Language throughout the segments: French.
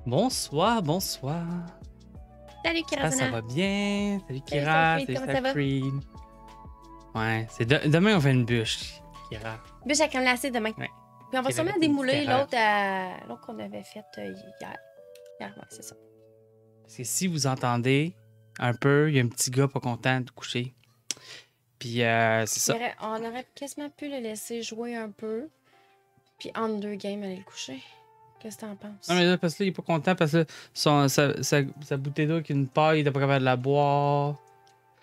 Bonsoir, bonsoir. Salut Ah, ça Kirazana. va bien. Salut Salut Kira, Starfleet, salut comment ça va? Starfleet. Ouais, c'est demain on fait une bûche, Kira. Bûche à crème glacée demain. Ouais. Puis on va Qui sûrement avait été démouler différent. l'autre qu'on avait faite hier. Hier, ouais, c'est ça. Parce que si vous entendez un peu, il y a un petit gars pas content de coucher. Puis c'est ça. On aurait quasiment pu le laisser jouer un peu. Puis entre deux games, aller le coucher. Qu'est-ce que t'en penses? Non, mais là, parce que là, il est pas content parce que sa bouteille d'eau avec une paille, il était pas capable de la boire.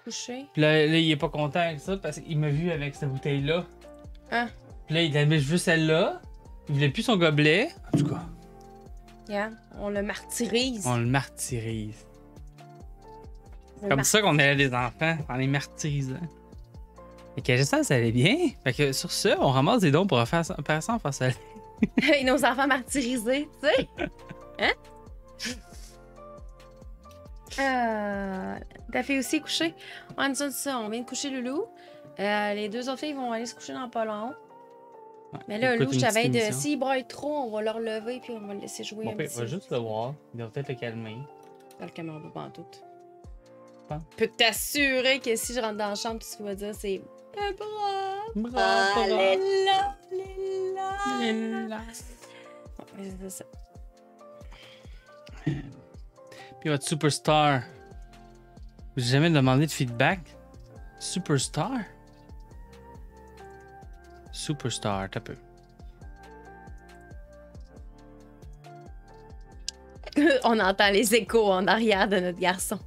Coucher? Puis là, il est pas content avec ça parce qu'il m'a vu avec cette bouteille-là. Ah, Puis là, il aimait juste celle-là. Il voulait plus son gobelet. En tout cas, regarde, on le martyrise. on le martyrise. On le Comme mar- ça qu'on est des enfants, en les martyrisant. Et que j'espère que ça allait bien. Fait que sur ce, on ramasse des dons pour faire ça en face à Et nos enfants martyrisés, tu sais. Hein? Ta fille aussi est couchée? On a ça, on vient de coucher Loulou. Les deux autres filles vont aller se coucher dans pas long. Mais là, Lou, je savais de s'il braille trop, on va le relever puis on va le laisser jouer un Mon père petit. va juste le voir. Il va peut-être le calmer. Dans le caméra pas en tout. Pas. Je peux t'assurer que si je rentre dans la chambre, tout ce qu'il va dire, c'est un bras. Bras, Elle bras. est là, elle est là. Elle est là. Bon, mais c'est ça. Puis votre superstar. J'ai jamais demandé de feedback. Superstar? Superstar, t'as peu. On entend les échos en arrière de notre garçon.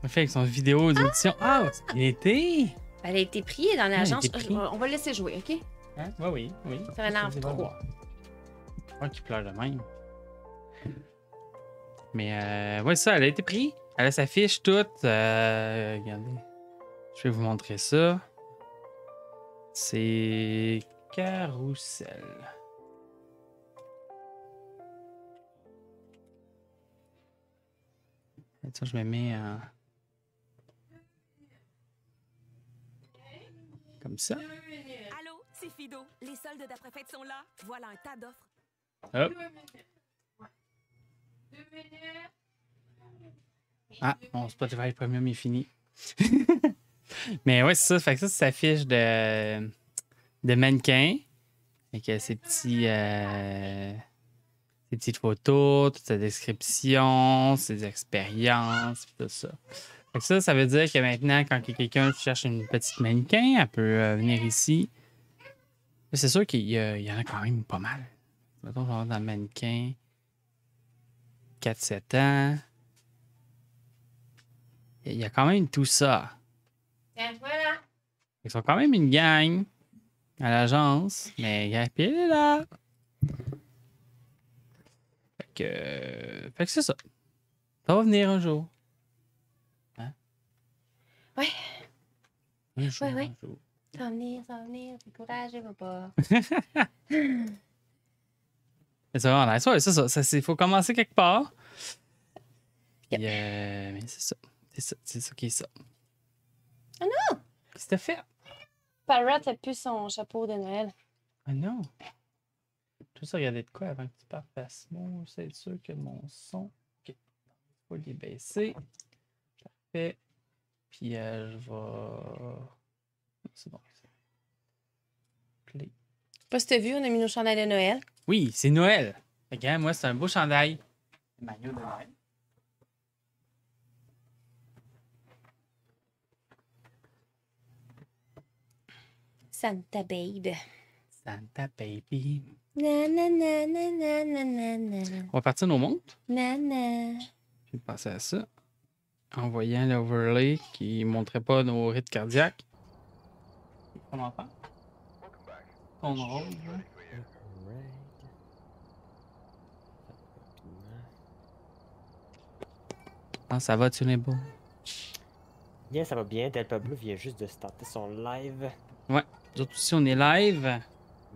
On fait avec son vidéo d'audition. Ah, il était. Elle a été priée dans l'agence. été pris. On va le laisser jouer, OK? Hein? Oui, oui. Ça m'énerve Je vais trop. voir. Ouais, qui pleure de même. Mais ouais, ça, elle a été prise. Elle a sa fiche toute. Regardez. Je vais vous montrer ça. C'est Carousel. Ça, je me mets en. Comme ça. Allô, c'est Fido. Les soldes d'après-fête sont là. Voilà un tas d'offres. Hop. Ah, mon Spotify Premium est fini. Mais ouais, c'est ça. Fait que ça, c'est sa fiche de mannequin. Avec ses petites photos, toute sa description, ses expériences, tout ça. Fait que ça veut dire que maintenant, quand quelqu'un cherche une petite mannequin, elle peut venir ici. Mais c'est sûr qu'il y en a quand même pas mal. Mettons, genre dans le mannequin, 4-7 ans. Il y a quand même tout ça. Tiens, voilà. Ils sont quand même une gang à l'agence, mais puis elle est là. Fait que c'est ça. Ça va venir un jour. Hein? Ouais. Un jour, Ouais. un jour. Ça va venir, découragez-vous pas. Mais c'est vraiment nice. Ouais, c'est ça. Il faut commencer quelque part. Yep. Puis, mais c'est ça. C'est ça qui est ça. Oh non! Qu'est-ce que t'as fait? Parrot a plus son chapeau de Noël. Ah non! Je vais regarder de quoi avant que tu partes. Bon, c'est sûr que mon son. Ok. Faut les baisser. Parfait. Puis je vais. C'est bon. Play. Je sais pas si t'as vu, on a mis nos chandails de Noël. Oui, c'est Noël. Regarde, moi, c'est un beau chandail. Maillot de Noël. Santa Babe. Santa Baby. Na na na na na na na na. On va partir nos montres. Na na. Je vais passer à ça. En voyant l'overlay qui ne montrait pas nos rythmes cardiaques. On entend? Ton rôle, là. Ah, ça va, tu n'es beau. Bien, ça va bien. Del Pablo vient juste de starter son live. Ouais, nous autres aussi, on est live.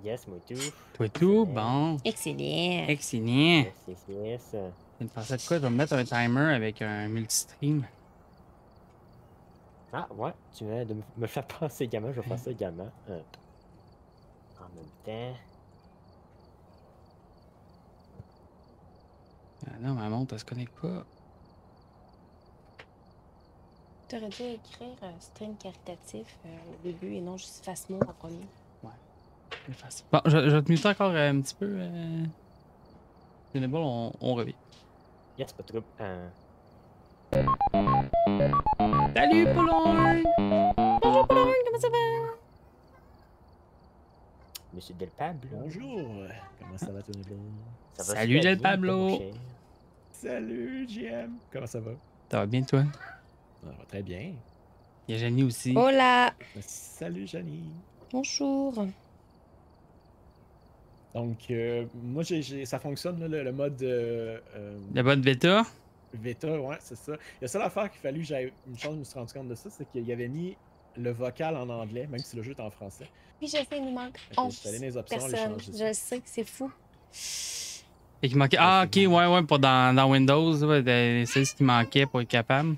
Yes, moi tout. Toi et tout, bon. Excellent. Excellent. Yes. Je viens de penser à quoi? Je vais me mettre un timer avec un multistream. Ah, ouais, tu viens de me faire penser également. Je vais faire ça également. En même temps. Ah non, ma montre, elle se connecte pas. T'aurais dû écrire stream caritatif au début et non juste Fasmo en premier. Bon, je vais te muter encore un petit peu. C'est bon, on revient. Yes, pas trop. Salut, Paulon! Bonjour Paulin, comment ça va? Monsieur Del Pablo. Bonjour, comment ça va tout le monde? Ça va Salut, super Del bien, Pablo. mon cher. Salut, JM. Comment ça va? Ça va bien, toi? Ça va très bien. Il y a Jenny aussi. Hola! Salut, Janie. Bonjour. Donc, moi, ça fonctionne, là, le mode La bonne bêta? Veta, ouais, c'est ça. La seule affaire qu'il fallu que j'aille une chance, je me suis rendu compte de ça, c'est qu'il avait mis le vocal en anglais, même si le jeu est en français. Oui, je sais, il nous manque Fait que 11 je suis allé dans les options, aller personnes. changer ça. Je sais, c'est fou. Et qui manquait. Ah, ok, ouais, pour dans Windows, ouais, c'est ce qui manquait pour être capable.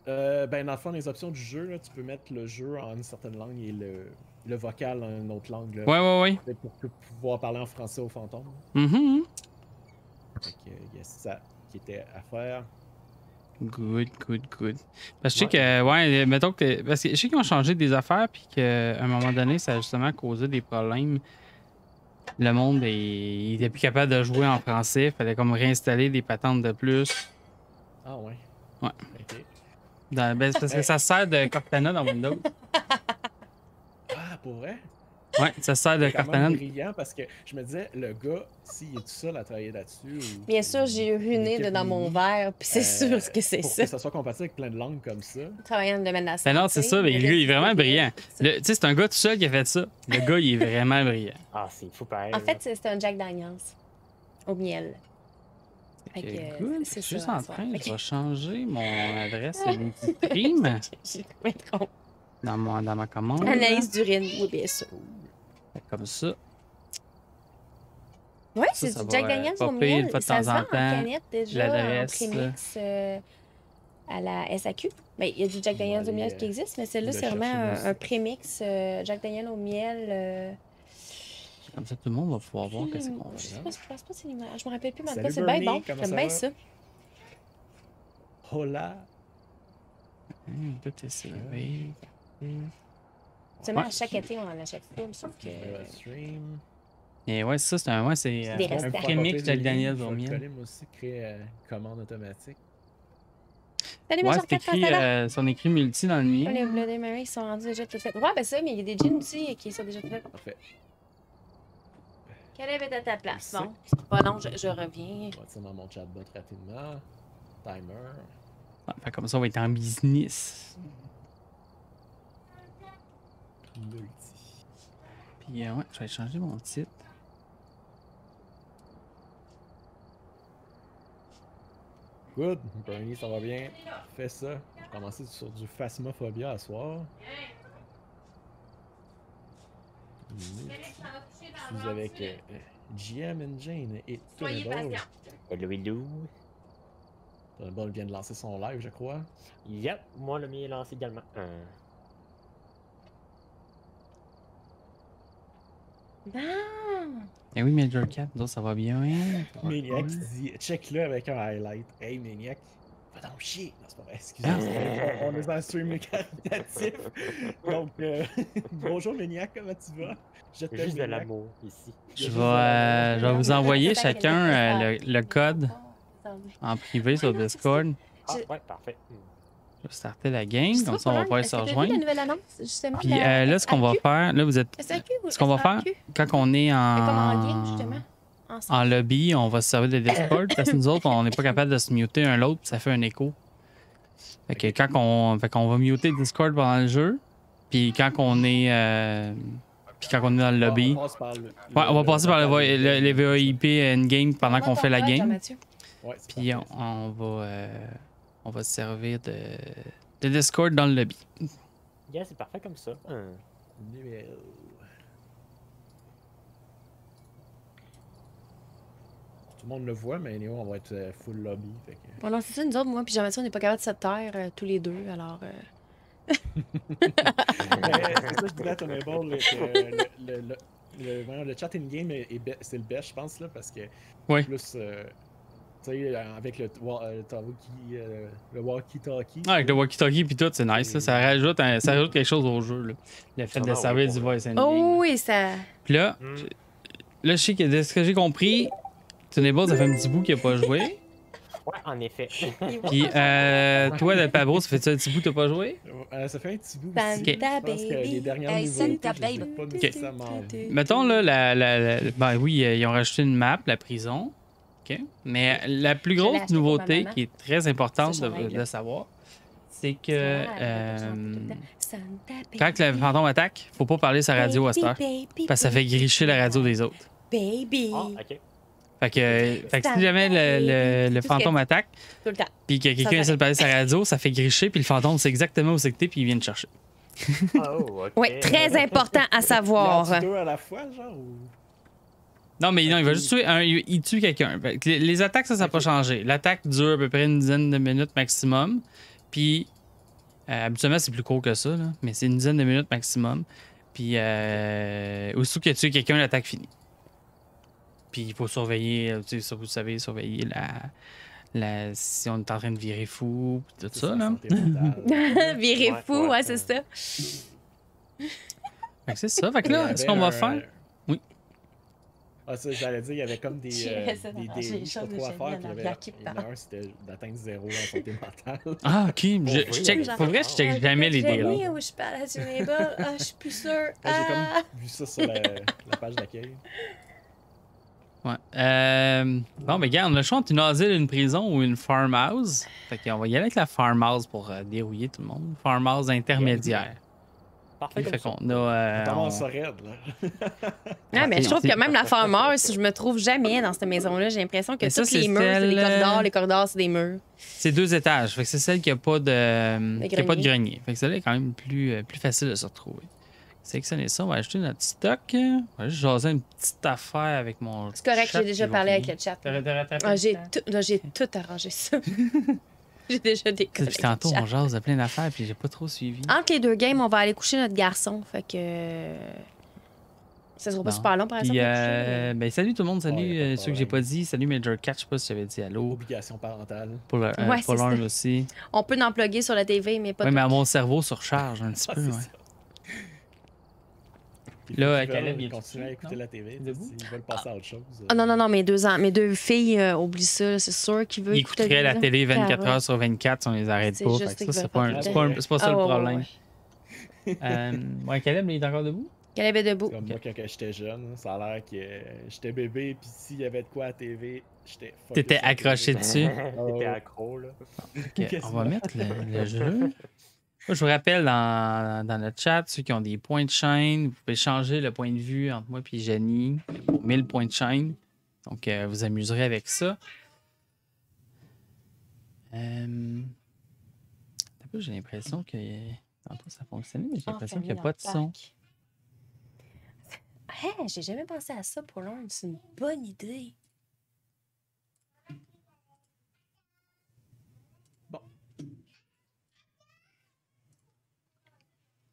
Ben, dans le fond, dans les options du jeu, là, tu peux mettre le jeu en une certaine langue et le vocal en une autre langue. Là, Ouais. pour pouvoir parler en français aux fantômes. Mhm. Fait que, il y a ça qui était à faire. Good. Parce que je sais que, ouais, mettons que. Parce que je sais qu'ils ont changé des affaires, puis qu'à un moment donné, ça a justement causé des problèmes. Le monde, il était plus capable de jouer en français. Il fallait comme réinstaller des patentes de plus. Ah, ouais. Ouais. Ok. Ben, c'est parce que ça sert de Cortana dans Windows. Ah, pour vrai? Ouais, ça sert de C'est quand Cortana. même brillant parce que je me disais, le gars, s'il est tout seul à travailler là-dessus. Bien sûr, j'ai uriné dans mon verre, puis c'est sûr que c'est pour ça. que ça soit compatible avec plein de langues comme ça. Travaillant dans le domaine de la Ben non, c'est ça, mais lui, il est vraiment brillant. Tu Tu sais, c'est un gars tout seul qui a fait ça. Le gars, il est vraiment brillant. Ah, c'est fou pareil. En fait, c'était un Jack Daniels au miel. Fait Ok, que, good. c'est Je suis juste ça, en à soir. train, Fait je vais changer mon adresse stream J'ai trouvé trop. dans ma commande. Analyse d'urine, oui, bien sûr. Fait comme ça. Ouais, Ça, c'est ça du va, Jack Daniels au popper une miel. fois de Ça temps se en vend en temps, canette déjà, en l'adresse, prémix à la SAQ. Ben, il y a du Jack On va Daniels au aller, miel qui existe, mais celle-là, le c'est vraiment chercher, moi aussi. un prémix Jack Daniels au miel. Comme ça, tout le monde va pouvoir voir qu'est-ce qu'on Je fait. sais pas, je pense pas que c'est l'image. Je me rappelle plus, mais en tout Salut, cas, c'est bien Bernie, bon. comment J'aime ça bien va? ça. Hola! Tout est sauvé. Seulement Ouais. à chaque été, on en achète full, sauf que. Stream. Et ouais, ça, c'est un. Ouais, c'est Des un restants. prémix Jack Daniels au miel. Colim aussi crée commande automatique. Salut, Ouais, mes c'est écrit, son écrit multi dans le mien. Les Bloody Mary, ils sont rendus déjà tout faits. Ouais, ben ça, mais il y a des jeans aussi qui sont déjà tout faits. Parfait. Caleb est à ta place. Merci. Bon. Bon, non, je reviens. On va dire dans mon chatbot rapidement. Timer. Ouais, fait comme ça, on va être en business. Multi. Puis, ouais, je vais changer mon titre. Good. Bernie, ça va bien. Fais ça. Je vais commencer sur du Phasmophobia à soir. Je suis avec GM and Jane et Thunderball. Hello. Thunderball vient de lancer son live, je crois. Yep, moi le mien est lancé également. Bon. Eh oui, Major Cat, nous autres, ça va bien. Maniac qui dit check-le avec un highlight. Hey Maniac, va donc chier. Non, c'est pas vrai, excusez-moi. On est en stream caritatif. Donc, bonjour Maniac, comment tu vas? Je t'aime, Juste de Maniac. l'amour ici. Je vais vous envoyer chacun le code en privé sur Discord. Ah, ouais, parfait. Je vais starter la game, comme ça on va pouvoir se la rejoindre. nouvelle annonce, justement? Puis là, ce qu'on va faire, là, vous êtes. SAQ ou Ce qu'on va faire, SAQ? quand on est Comme en game, en. justement. Ensemble. En lobby, on va se servir de Discord parce que nous autres, on n'est pas capable de se muter un l'autre, puis ça fait un écho. Fait que fait qu'on va muter Discord pendant le jeu, puis quand on est dans le lobby, On passe par le- ouais, on va passer par les VoIP in-game pendant qu'on fait la Comment ton game. Mathieu? Ouais, c'est Puis parfait, on va se servir de Discord dans le lobby. Yeah, c'est parfait comme ça. Numéro. Tout le monde le voit, mais anyway, on va être full lobby. Fait que... Bon, non, c'est ça, nous autres, moi, puis Jean-Mathieu, on n'est pas capable de se taire tous les deux, alors. C'est ça que je disais à Thunderball, le chat in-game, c'est le best, je pense, là, parce que Oui. plus Tu sais, avec le walkie-talkie. Ah, avec le walkie-talkie puis tout, c'est nice. Là. Ça rajoute quelque chose au jeu. Là. Le fait de Vraiment, servir oui, du pour voice ending. Oh oui, ça. Puis là, Hmm. là, je sais que de ce que j'ai compris, Tunnable, ça fait un petit bout qu'il a pas joué. Ouais, en effet. Puis toi, le Pabro, ça fait un petit bout que t'as pas joué? Ça fait un petit bout Santa aussi. Je pense que baby. les dernières Hey, nouveautés, Santa je les ai baby. pas nécessairement vues. Mettons, là, ben oui, ils ont rajouté une map, la prison. OK? Mais la plus Je l'ai grosse acheté pour ma nouveauté maman. qui est très importante Ça, je règle. de savoir, c'est que Santa quand le fantôme attaque, faut pas parler sa radio à cette heure. Parce que ça fait gricher la radio des autres. Baby. Ah, ok. Fait que si jamais le Tout ce fantôme qu'elle- attaque, Tout le temps. puis que quelqu'un essaie de parler sa radio, ça fait gricher, puis le fantôme sait exactement où c'est que t'es, puis il vient te chercher. Oh, ok. Oui, très important à savoir. Il y en a deux à la fois, genre, ou... Non, mais non, il va juste tuer il tue quelqu'un. Fait que les attaques, ça n'a pas changé. L'attaque dure à peu près une dizaine de minutes maximum. Puis, habituellement, c'est plus court que ça, là, mais c'est une dizaine de minutes maximum. Puis, aussitôt qu'il a tué quelqu'un, l'attaque finit. Puis, il faut surveiller, tu sais, ça, vous savez, surveiller si on est en train de virer fou, puis tout ça, là. Virer Ouais, fou, ouais, c'est ça. Fait que c'est ça. Fait que Il y là, avait ce qu'on va faire. Oui. Ah, ça, j'allais dire, il y avait comme des J'ai ça dans la défis, j'ai je sais pas chaud de trop à chenille faire. dans Puis la il y bière qui en avait un, c'était d'atteindre 0 en santé mentale. Ah, ok. Je check, Genre, pour vrai, je check jamais les dégâts. Oui, où je parle à Tunable. Ah, je suis plus sûre. J'ai Ah. comme vu ça sur la page d'accueil. Ouais. Bon, mais regarde, on a le choix entre une asile, une prison ou une farmhouse. Fait qu'on va y aller avec la farmhouse pour dérouiller tout le monde. Farmhouse intermédiaire. Parfait. Fait Comme qu'on a. Comment on- ça raide, là? Ah, mais je trouve que même la farmer, je me trouve jamais dans cette maison-là. J'ai l'impression que Mais ça, tous les c'est murs, c'est des celle- corridors. Les corridors, c'est des murs. C'est 2 étages. Fait que c'est celle qui a pas de. Qui a pas de grenier. grenier. Fait que celle-là est quand même plus facile de se retrouver. Sélectionner ça, on va ajouter notre stock. On va juste jaser une petite affaire avec mon. C'est correct, chat, j'ai déjà puis on parlé avec finit. le chat. T'as rattrapé Ah, le j'ai temps? tout arrangé ça. J'ai déjà des Puis tantôt, on jase de plein d'affaires, puis j'ai pas trop suivi. Entre les deux games, on va aller coucher notre garçon. Fait que. Ça sera pas Bon. super long, par exemple. Puis, pour coucher, ben, salut tout le monde, salut Ouais, y a pas de ceux que j'ai pas problème. dit. Salut Major Cat, je sais pas si j'avais dit allô. Obligation parentale. Pour le Ouais, pour c'est l'un ça. aussi. On peut en plugger sur la TV, mais pas Oui, tout. mais mon cerveau surcharge un petit Ah, peu. c'est Ouais. ça. Puis Là, ceux qui Caleb, veulent il est continuer à dessus, écouter non? la TV, Debout? s'ils veulent passer à autre chose. Ah non, non, non, mes deux filles, oublie ça. C'est sûr qu'ils veulent Ils écouter écouteraient la télévision. télé 24 Ah, ouais. heures sur 24 si on les arrête C'est pas. juste Fait que qu'ils ça, c'est veulent pas, pas un- écouter. c'est pas ça Ah, le ouais, problème. ouais. Ouais, Caleb, il est encore debout? Caleb est debout. Comme moi, quand j'étais jeune, ça a l'air que j'étais bébé, puis s'il y avait de quoi à la TV, j'étais focus T'étais sur la accroché TV. dessus. T'étais accro, là. Ok, on va mettre le jeu. Moi, je vous rappelle dans le chat, ceux qui ont des points de chaîne, vous pouvez changer le point de vue entre moi et Jenny pour 1000 points de chaîne. Donc, vous amuserez avec ça. Un peu, j'ai l'impression que. Tantôt, ça fonctionnait, mais j'ai l'impression qu'il n'y a pas de son. Hey, j'ai jamais pensé à ça pour l'un. C'est une bonne idée.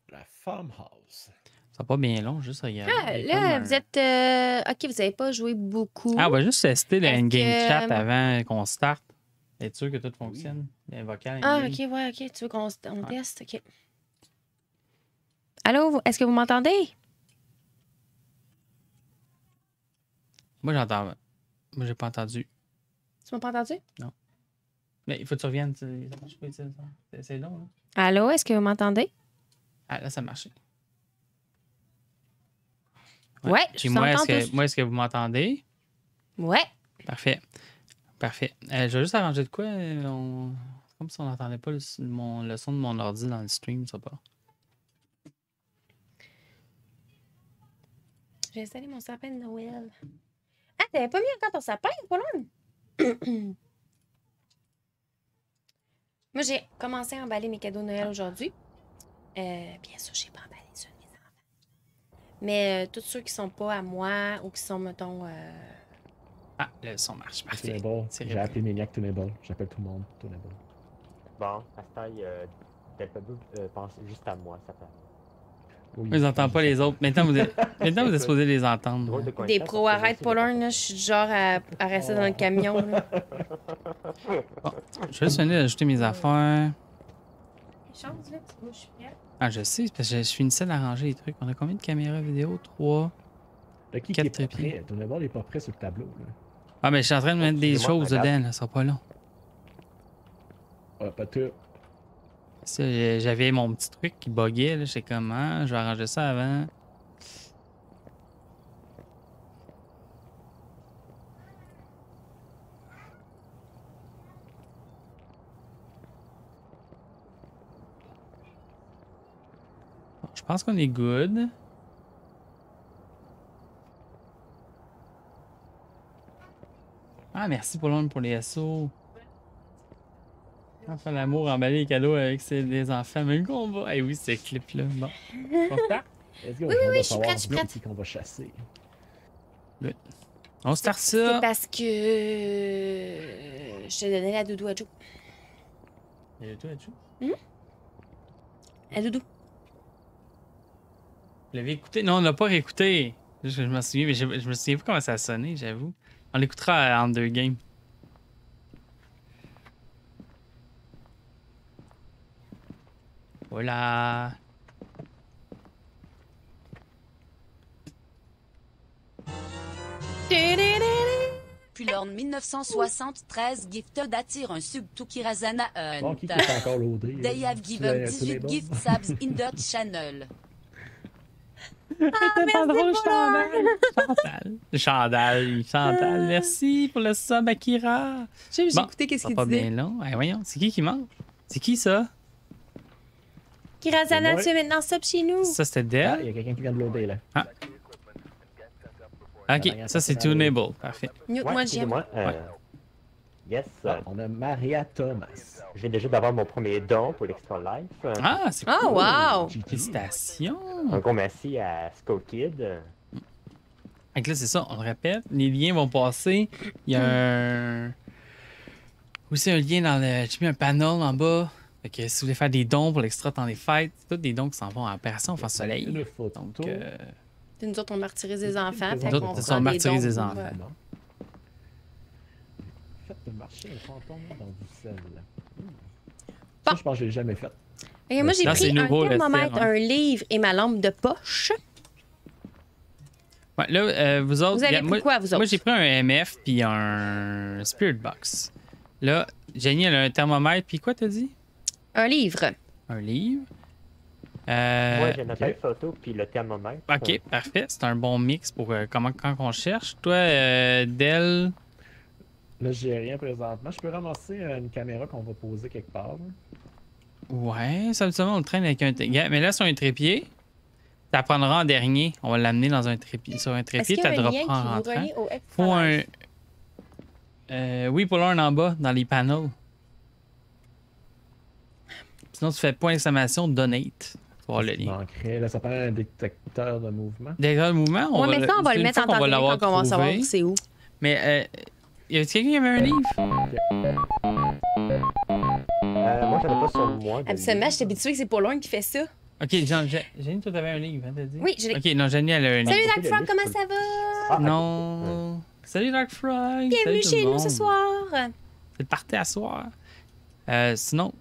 La farmhouse. C'est pas bien long, juste regarder. Ah, Il y a comme là, un- vous êtes. Ok, vous n'avez pas joué beaucoup. Ah, on va juste tester le Est-ce endgame que- chat avant qu'on starte. Être sûr que tout fonctionne. Les vocales. Ah, endgame. ok, ouais, ok. Tu veux qu'on Ouais. teste? Ok. Allô, est-ce que vous m'entendez? Moi, j'entends. Moi, j'ai pas entendu. Tu m'as pas entendu? Mais il faut que tu reviennes. Ça marche pas, ça. C'est long, là. Allô, est-ce que vous m'entendez? Ah, là, ça marche. Ouais, Puis je vous moi, entends tous. est-ce que vous m'entendez? Ouais. Parfait. Parfait. Je vais juste arranger de quoi. C'est comme si on n'entendait pas le son de mon ordi dans le stream, ça pas. J'ai installé mon sapin de Noël. Ah, t'avais pas mis encore ton sapin, pas loin? Moi, j'ai commencé à emballer mes cadeaux de Noël aujourd'hui. Bien sûr, j'ai pas emballé ceux de mes enfants. Mais tous ceux qui sont pas à moi ou qui sont, mettons... Ah, le son marche. Parfait. Tunable. C'est J'ai réglé. appelé Maniac Tunable. J'appelle tout le monde Tunable. Bon, à ce taille, Delta Blue pense juste à moi, ça peut. Oui, Ils n'entendent pas les autres. Maintenant, vous êtes supposés les entendre. Drôle de là. Des coïncidence, pros, parce que arrête je pas sais l'un, là. Je suis du genre à rester dans le camion, là. Bon, je vais juste finir d'ajouter mes affaires. Chance, là, moi, je suis prête. Ah, je sais, c'est parce que je finissais d'arranger les trucs. On a combien de caméras vidéo? 3. Le qui Quatre est pas trépieds. prêt? Tout le monde n'est pas prêt sur le tableau. Là. Ah, mais je suis en train de mettre des Excusez-moi, choses regarde. dedans, là. Ça sera pas long. Ah, pas tout. Ça, j'avais mon petit truc qui buguait, là. J'étais comme, ah, je vais arranger ça avant. Bon, je pense qu'on est good. Ah, merci Paulon pour les SO. Enfin, l'amour, emballer les cadeaux avec les enfants. Mais le combat. Eh oui, ce clip-là. Bon. Content? Let's go, Oui, on va je suis savoir prête, je suis prête. qui qu'on va chasser. On start C'est ça. parce que je t'ai donné la doudou à Joe. Et toi, tu À doudou. Vous l'avez écouté? Non, on l'a pas réécouté. Je m'en souviens, mais je me souviens pas comment ça a sonné, j'avoue. On l'écoutera en 2 games. Voilà. Puis lors 1973, Gifted attire un Subtukirazana Bon, qui est encore loadé? They have given Tous les 18 bons? gift subs in the channel. C'était pas drôle, Chantal, merci pour le sub, Akira. J'ai Bon, écouté qu'est-ce c'est qu'il pas disait. bien long. Ouais, voyons, c'est qui mange? C'est qui ça? Kirazana, Ouais. tu es maintenant sub chez nous. Ça, c'était Ah, Dell. il y a quelqu'un qui vient de loader, là. Ok, ça, c'est Tunable. Parfait. Mute Ouais, moi, Jim. excusez-moi. Yes, Ah, on a Maria Thomas. je viens déjà d'avoir mon premier don pour l'Extra Life. Ah, c'est Oh, cool. wow! GG. Félicitations. Un gros merci à Skull Kid. Donc là, c'est ça, on le répète. Les liens vont passer. Il y a un. Aussi un lien dans le. J'ai mis un panel en bas. Fait que si vous voulez faire des dons pour l'extra temps des fêtes, c'est tous des dons qui s'en vont à Opération Enfant Soleil. Une photo. Donc, Nous autres, on martyrise des enfants. Nous Fait autres, qu'on c'est ça, prend on des martyrise dons des pour, enfants. Faites marcher un fantôme dans du sel. Bon. Ça, je pense que je l'ai jamais fait. Et moi, j'ai Là, pris c'est nouveau, un le thermomètre, fer, hein. un livre et ma lampe de poche. Ouais, là, vous autres. Vous avez regarde, pris quoi, vous autres? Moi, j'ai pris un MF puis un Spirit Box. Là, Jenny, elle a un thermomètre puis quoi, t'as dit? Un livre. Un livre. Moi, j'ai une ok. belle photo puis le thermomètre. Ok, parfait. C'est un bon mix pour quand on cherche. Toi, Dell. Là, j'ai rien présentement. Je peux ramasser une caméra qu'on va poser quelque part. Là. Ouais, ça on le traîne avec un. Mais là, sur un trépied, tu apprendras en dernier. On va l'amener dans un trépied. Sur un Est-ce trépied, qu'il tu y a un lien dropperas en qui vous rentrant. relie au extra Faut un. life? Oui, pour l'un en bas, dans les panels. Sinon, tu fais point d'exclamation donate. Tu vas avoir le Il lien. manquerait. Là, ça prend un détecteur de mouvement. Déjà, le mouvement, Ouais, mais ça, on va le une mettre fois en qu'on temps va réel l'avoir quand on va savoir trouvé. c'est où. Mais, y avait quelqu'un qui avait un livre? Moi, j'en ai pas sur moi. de Habituellement, je livre. suis habituée que c'est Paulin qui fait ça. Ok, Jenny, toi, t'avais un livre, hein, t'as dit? Oui, je l'ai. Ok, non, Jenny, elle a un livre. Salut Ok, Dark le Frog, livre, comment je peux ça va? Ah, ok. Non. Salut Dark Frog. Bienvenue Salut tout chez le nous monde. ce soir. C'est le party à soir. Sinon,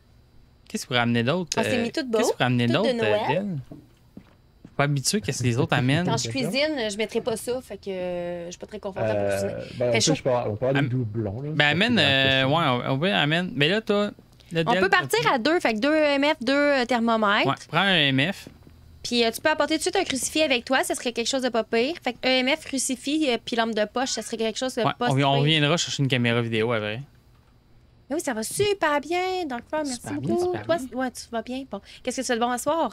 qu'est-ce que vous ramenez d'autre? On s'est mis tout beau, Qu'est-ce que vous ramenez tout de d'autre, Noël. Del? Je suis pas habitué qu'est-ce que les autres amènent. Quand je cuisine, je mettrai pas ça, fait que je suis pas très confortable pour cuisiner. Ben, Fait on chaud. peut avoir des Am- doublons. Là, Ben, amène. Ouais, on peut amène. Mais là, toi. là, On Del, peut partir à 2, fait que 2 EMF, 2 thermomètres. Ouais, prends un MF. Puis tu peux apporter tout de suite un crucifix avec toi, ça serait quelque chose de pas pire. Fait que EMF, crucifix, puis lampe de poche, ça serait quelque chose de Ouais, pas on si pire. reviendra chercher une caméra vidéo après. Mais oui, ça va super bien, Dark Frog, merci Super bien, beaucoup. super Toi, bien. ouais, tu vas bien. Bon, qu'est-ce que tu fais de bon à soir?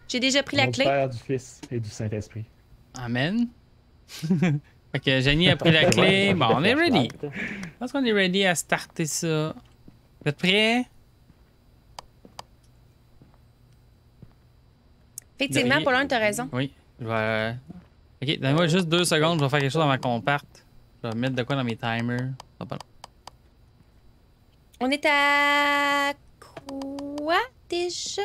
J'ai déjà pris la Du clé. Père, du Fils et du Saint-Esprit. Amen. Fait que Jenny a pris la clé. Bon, on est ready. Je pense qu'on est ready à starter ça. Vous êtes prêts? Effectivement, Derrière- Paulin, t'as raison. Oui. Je vais. Ok, donne-moi juste 2 secondes, je vais faire quelque chose avant qu'on parte. Je vais mettre de quoi dans mes timers. Ah, pardon. On est à quoi déjà?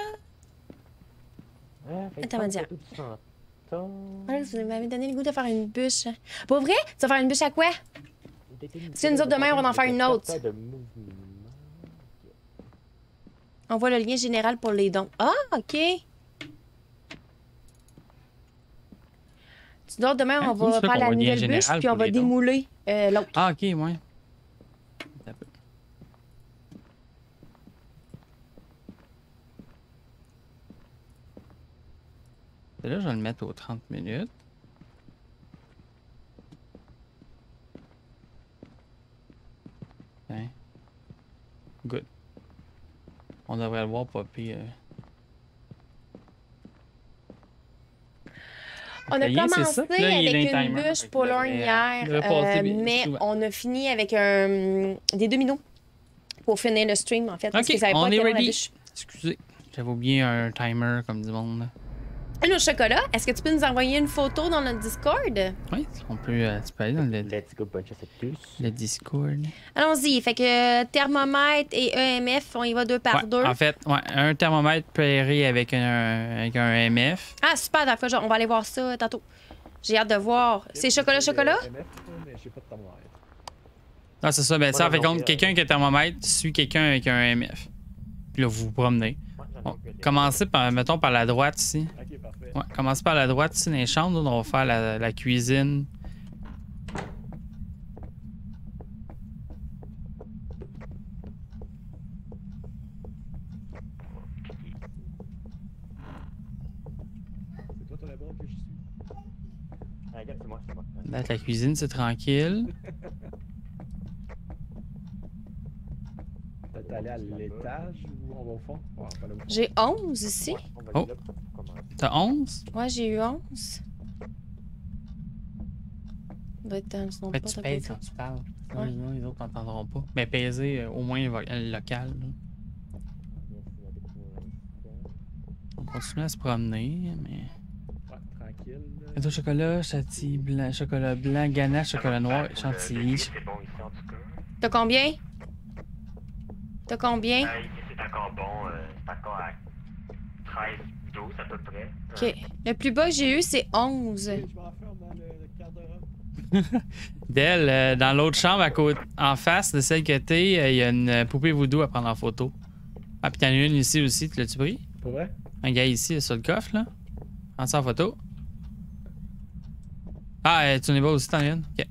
Attends, on va dire. Voilà, vous m'avez donné le goût de faire une bûche. Pour vrai? Tu vas faire une bûche à quoi? Parce que nous autres, demain, on va en faire une autre. On voit le lien général pour les dons. Ah, OK. Tu dois demain, on va faire la nouvelle bûche, puis on va démouler l'autre. Ah, OK, ouais. Là, je vais le mettre aux 30 minutes. Okay. Good. On devrait le voir popper. On a commencé avec une bûche pour l'ornière, mais on a fini avec des dominos pour finir le stream, en fait. Parce que ça avait on pas est été ready. la bûche. Excusez, j'avais oublié un timer comme du monde. Allô, Chocolat, est-ce que tu peux nous envoyer une photo dans notre Discord? Oui, on peut, tu peux aller dans Let's go, bunch of plus. Le Discord. Allons-y. Fait que thermomètre et EMF, on y va 2 par 2. En fait, ouais, un thermomètre pairé avec un EMF. Ah, super, d'accord. On va aller voir ça tantôt. J'ai hâte de voir. C'est chocolat? Mais j'ai pas de thermomètre. Ah, c'est ça. Ben, ça fait compte quelqu'un qui a un thermomètre suit quelqu'un avec un EMF. Puis là, vous vous promenez. Bon, commencez par, mettons, par la droite ici. Ok, parfait. Ouais, commencez par la droite ici dans les chambres. Là, on va faire la cuisine. C'est toi, t'as la bonne que je suis. Ah, regarde, c'est moi. Là, la cuisine, c'est tranquille. T'es allé à l'étage ou on va au fond? Ouais, on va aller au fond. J'ai 11 ici. Oh. T'as 11? Ouais, j'ai eu 11. Doit être dans son En fait, tu pèses quand tu parles. Ouais. Les autres n'entendront pas. Mais pèser au moins local. Là. On continue à se promener, mais... Ouais, tranquille. Gâteau au chocolat, chantilly blanc, chocolat blanc, ganache, chocolat noir, chantilly. C'est bon ici en tout cas. T'as combien? T'as combien? Ici c'est encore bon, c'est encore à 13, 12 à peu près. OK. Le plus bas que j'ai eu, c'est 11. Je m'enferme dans le garde-robe. D'elle, dans l'autre chambre, à côté, en face de celle que t'es, il y a une poupée voodoo à prendre en photo. Ah, puis t'en as une ici aussi, tu l'as-tu pris? Pour vrai? Un gars ici, sur le coffre, là. Prends ça en photo. Ah, tu n'es pas aussi, t'en as une? OK.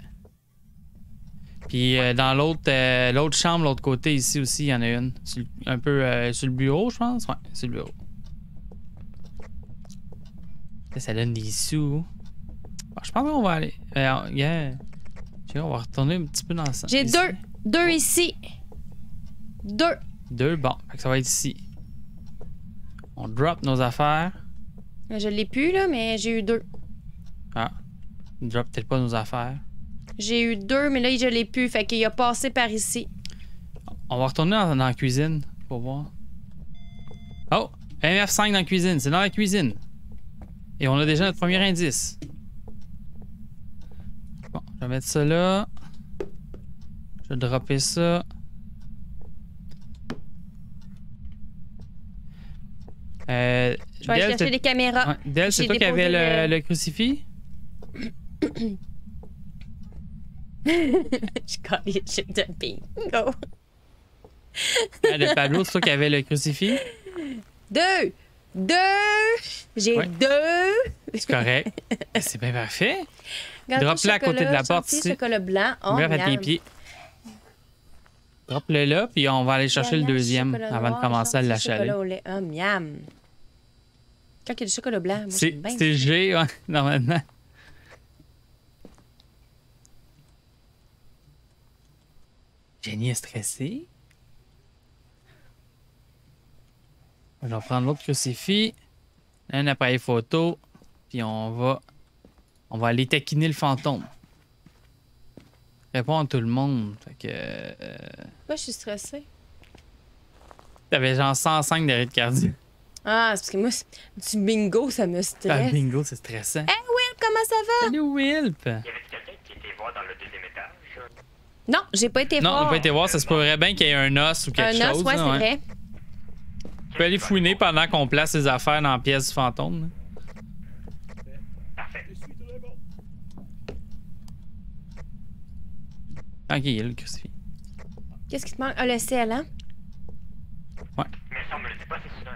Puis dans l'autre chambre, l'autre côté, ici aussi, il y en a une. Un peu sur le bureau, je pense. Ouais, sur le bureau. Ça donne des sous. Bon, je pense qu'on va aller. Yeah. On va retourner un petit peu dans ça. J'ai 2. 2 ici. 2. 2, bon. Fait que ça va être ici. On drop nos affaires. Je l'ai plus, là, mais j'ai eu 2. Ah. On drop peut-être pas nos affaires. J'ai eu 2, mais là, je l'ai plus. Fait qu'il a passé par ici. On va retourner dans la cuisine pour voir. Oh! MF5 dans la cuisine. C'est dans la cuisine. Et on a déjà notre premier indice. Bon, je vais mettre ça là. Je vais dropper ça. Je vais aller chercher les caméras. Ouais. Del, c'est toi qui avais le crucifix? Je connais le jeu de bingo. Le Pablo, c'est toi qui avais le crucifix? 2. J'ai 2. C'est correct. C'est bien parfait. Gâteau Drop-le à côté de la porte chantilly, ici. chocolat blanc. Oh, Bref, à tes pieds. Drop-le là, puis on va aller chercher le deuxième avant de commencer à l'achaler. Chocolat au lait. Oh, miam. Quand il y a du chocolat blanc, moi, j'aime bien. C'est G, ouais, normalement. Jenny est stressée. Je vais prendre l'autre crucifix, un appareil photo, puis on va aller taquiner le fantôme. Répondre à tout le monde. Fait que. Pourquoi je suis stressée? T'avais genre 105 de rythme cardiaque. Ah, c'est parce que moi, du bingo, ça me Ah, stresse. bingo, c'est stressant. Hey, Will, comment ça va? Salut, Wilp! Y avait quelqu'un qui était voir dans le deuxième étage? Non, j'ai pas été Non, on voir. n'a pas été voir. Ça se pourrait bien qu'il y ait un os ou quelque chose. Un os, ouais, là, c'est vrai. On peut aller fouiner pendant qu'on place ses affaires dans la pièce du fantôme. Là. Parfait. Je suis très bon. Ok, il y a le crucifix. Qu'est-ce qui te manque? Ah, le sel, hein? Mais ça, on me le dit pas, c'est sûr.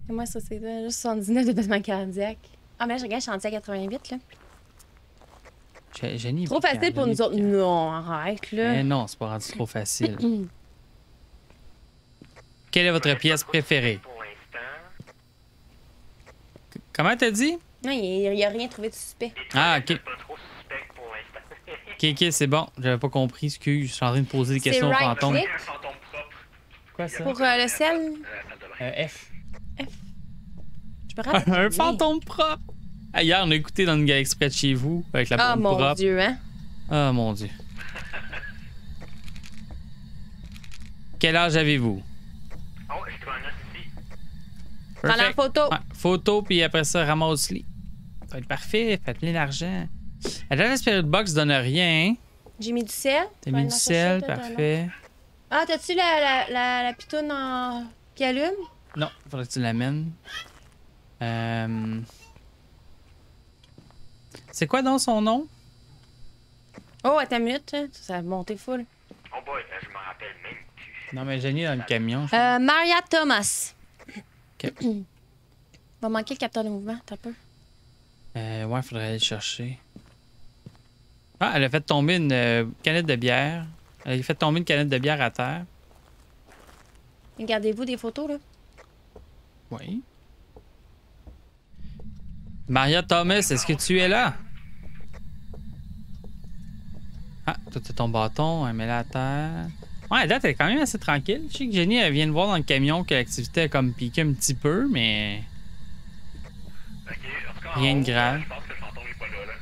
Et moi, ça, c'est juste 79 de battement cardiaque. Ah, mais là, je regarde, je suis rendu à 88, là. Jenny, Trop facile pour nous autres. Non, arrête, là. Mais non, c'est pas rendu trop facile. Quelle est votre pièce préférée? Pour l'instant. Comment t'as dit? Non, il a rien trouvé de suspect. Ah, ok. C'est pas trop suspect pour l'instant. Ok, c'est bon. J'avais pas compris, excuse. Je suis en train de poser des C'est questions au right fantôme. click. Un fantôme propre. Quoi ça? Pour le sel, Salle de bain. F. je me rappelle. Un fantôme propre! Ah, hier, on a écouté dans une gars exprès de chez vous avec la Ah, bombe mon propre. Dieu, hein? Ah, mon Dieu. Quel âge avez-vous? Oh, je dois en os ici. Prends la photo. Ouais, photo, puis après ça, ramasse-les. Ça va être parfait. Faites plein d'argent. La Spirit Box donne rien. Hein? J'ai mis du sel. T'as mis du sel, Toi, parfait. Ah, t'as-tu la pitoune qui allume? Non, faudrait que tu l'amènes. C'est quoi donc son nom? Oh, attends une minute, hein. Ça a monté full. Oh boy, je m'en rappelle même plus. Non, mais Jenny est dans le camion. Maria Thomas. Ok. Va manquer le capteur de mouvement, t'as peu. Ouais, faudrait aller le chercher. Ah, elle a fait tomber une canette de bière. Elle a fait tomber une canette de bière à terre. Regardez-vous des photos, là. Oui. Maria Thomas, est-ce que tu es là? Ah, toi, t'as ton bâton, elle met la à terre. Ouais, la date, elle est quand même assez tranquille. Je sais que Jenny, elle vient de voir dans le camion que l'activité a comme piqué un petit peu, mais Ok, en tout cas, rien de grave. je pense que le fantôme est pas là.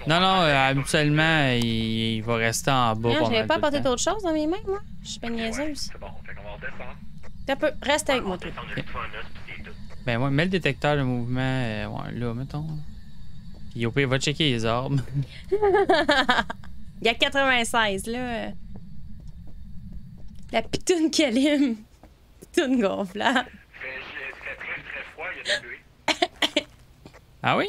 Non, non, habituellement, il va rester en bas. Non, pas j'avais mal pas tout le apporté temps. d'autres choses dans mes mains, moi. Je suis pas niaiseuse. C'est bon, fait qu'on va redescendre. T'as peu. Reste avec On moi, va toi. descendre juste un os, puis c'est tout. Ben ouais, mets le détecteur de mouvement ouais, là, mettons. Puis au pire, va checker les arbres. Il y a 96, là. La pitoune qui allume. Pitoune gonflable. Il fait très très froid, il y a de la pluie. Ah oui?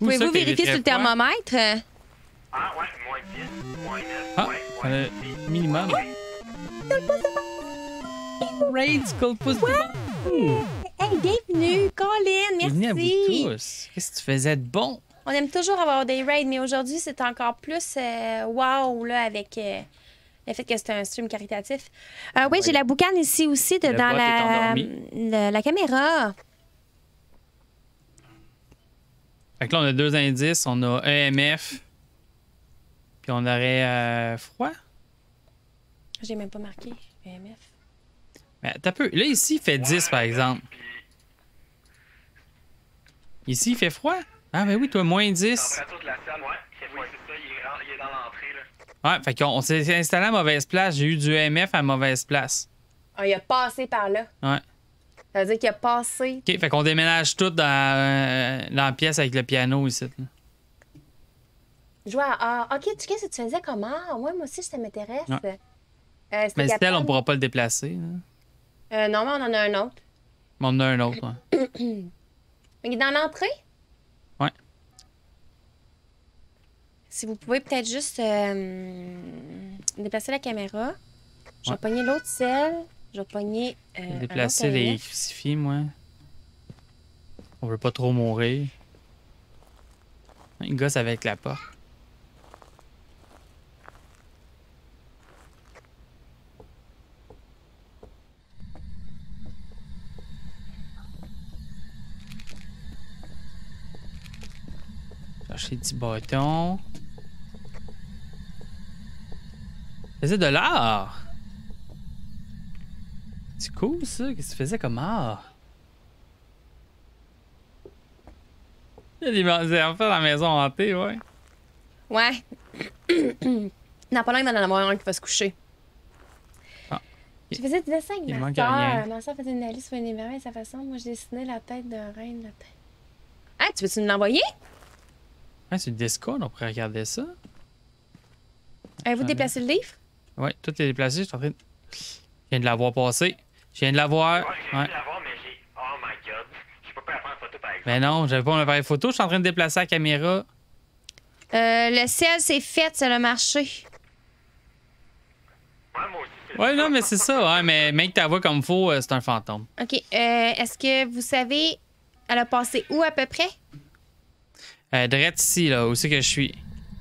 Où ça Pouvez-vous qu'il fait vérifier sur très le froid? thermomètre? Ah ouais, moins 10, moins 9, Ah, ouais, minimum. Raid, Skull Pouce Hey, bienvenue, Colin, Bienvenue à vous merci. tous. Qu'est-ce que tu faisais de bon? On aime toujours avoir des raids, mais aujourd'hui, c'est encore plus wow, là, avec le fait que c'est un stream caritatif. Oui, j'ai la boucane ici aussi, Le dans bot est endormi. la caméra. Fait que là, on a deux indices. On a EMF. Puis on aurait froid. J'ai même pas marqué EMF. Mais t'as peu. Là, ici, il fait 10, par exemple. Ici, il fait froid? Ah, ben oui, toi, moins 10. Température de la salle, ouais, c'est ça, il est dans l'entrée, là. Ouais, fait qu'on s'est installé à mauvaise place. J'ai eu du EMF à mauvaise place. Ah, il a passé par là. Ouais. Ça veut dire qu'il a passé. OK, fait qu'on déménage tout dans la pièce avec le piano ici. Là. Jouer à OK, tu sais ce que tu faisais comment? Moi aussi, ça m'intéresse. Ouais. C'était Mais Stell, capable- on pourra pas le déplacer. Là. Non, mais on en a un autre. Mais on en a un autre. Ouais. Mais il est dans l'entrée? Ouais. Si vous pouvez peut-être juste déplacer la caméra. Je vais Ouais. pogner l'autre selle. Je vais pogner. Déplacer les crucifix, moi. On veut pas trop mourir. Il gosse avec la porte. Chercher des petits bâtons. Faisais de l'art! C'est cool ça, qu'est-ce que tu faisais comme art? Il y a des enfants dans la maison hantée, ouais. Ouais. Dans pas long, il va en avoir un qui va se coucher. Ah. Je faisais des dessins Il avec manque ma rien. soeur. Ma soeur faisait une Alice sur une émerveille à sa façon. Moi, je dessinais la tête d'un reine. La tête. Hey, tu veux-tu nous l'envoyer? Ouais, c'est le Discord, on pourrait regarder ça. Avez-vous déplacé le livre? Ouais, tout est déplacé, je suis en train de... Je viens de la voir passer. Je viens de la voir. Ouais, j'ai Ouais. vu la voir, mais j'ai. Oh my god. Je peux pas la prendre en photo par exemple. Mais non, j'avais pas mon appareil photo. Je suis en train de déplacer la caméra. Le sel, c'est fait, ça a marché. Ouais, moi aussi. c'est Ouais, ça. non, mais c'est ça. Ouais, mais mec, ta voix comme faut, c'est un fantôme. OK. Est-ce que vous savez, elle a passé où à peu près? Direct ici, là, où c'est que je suis.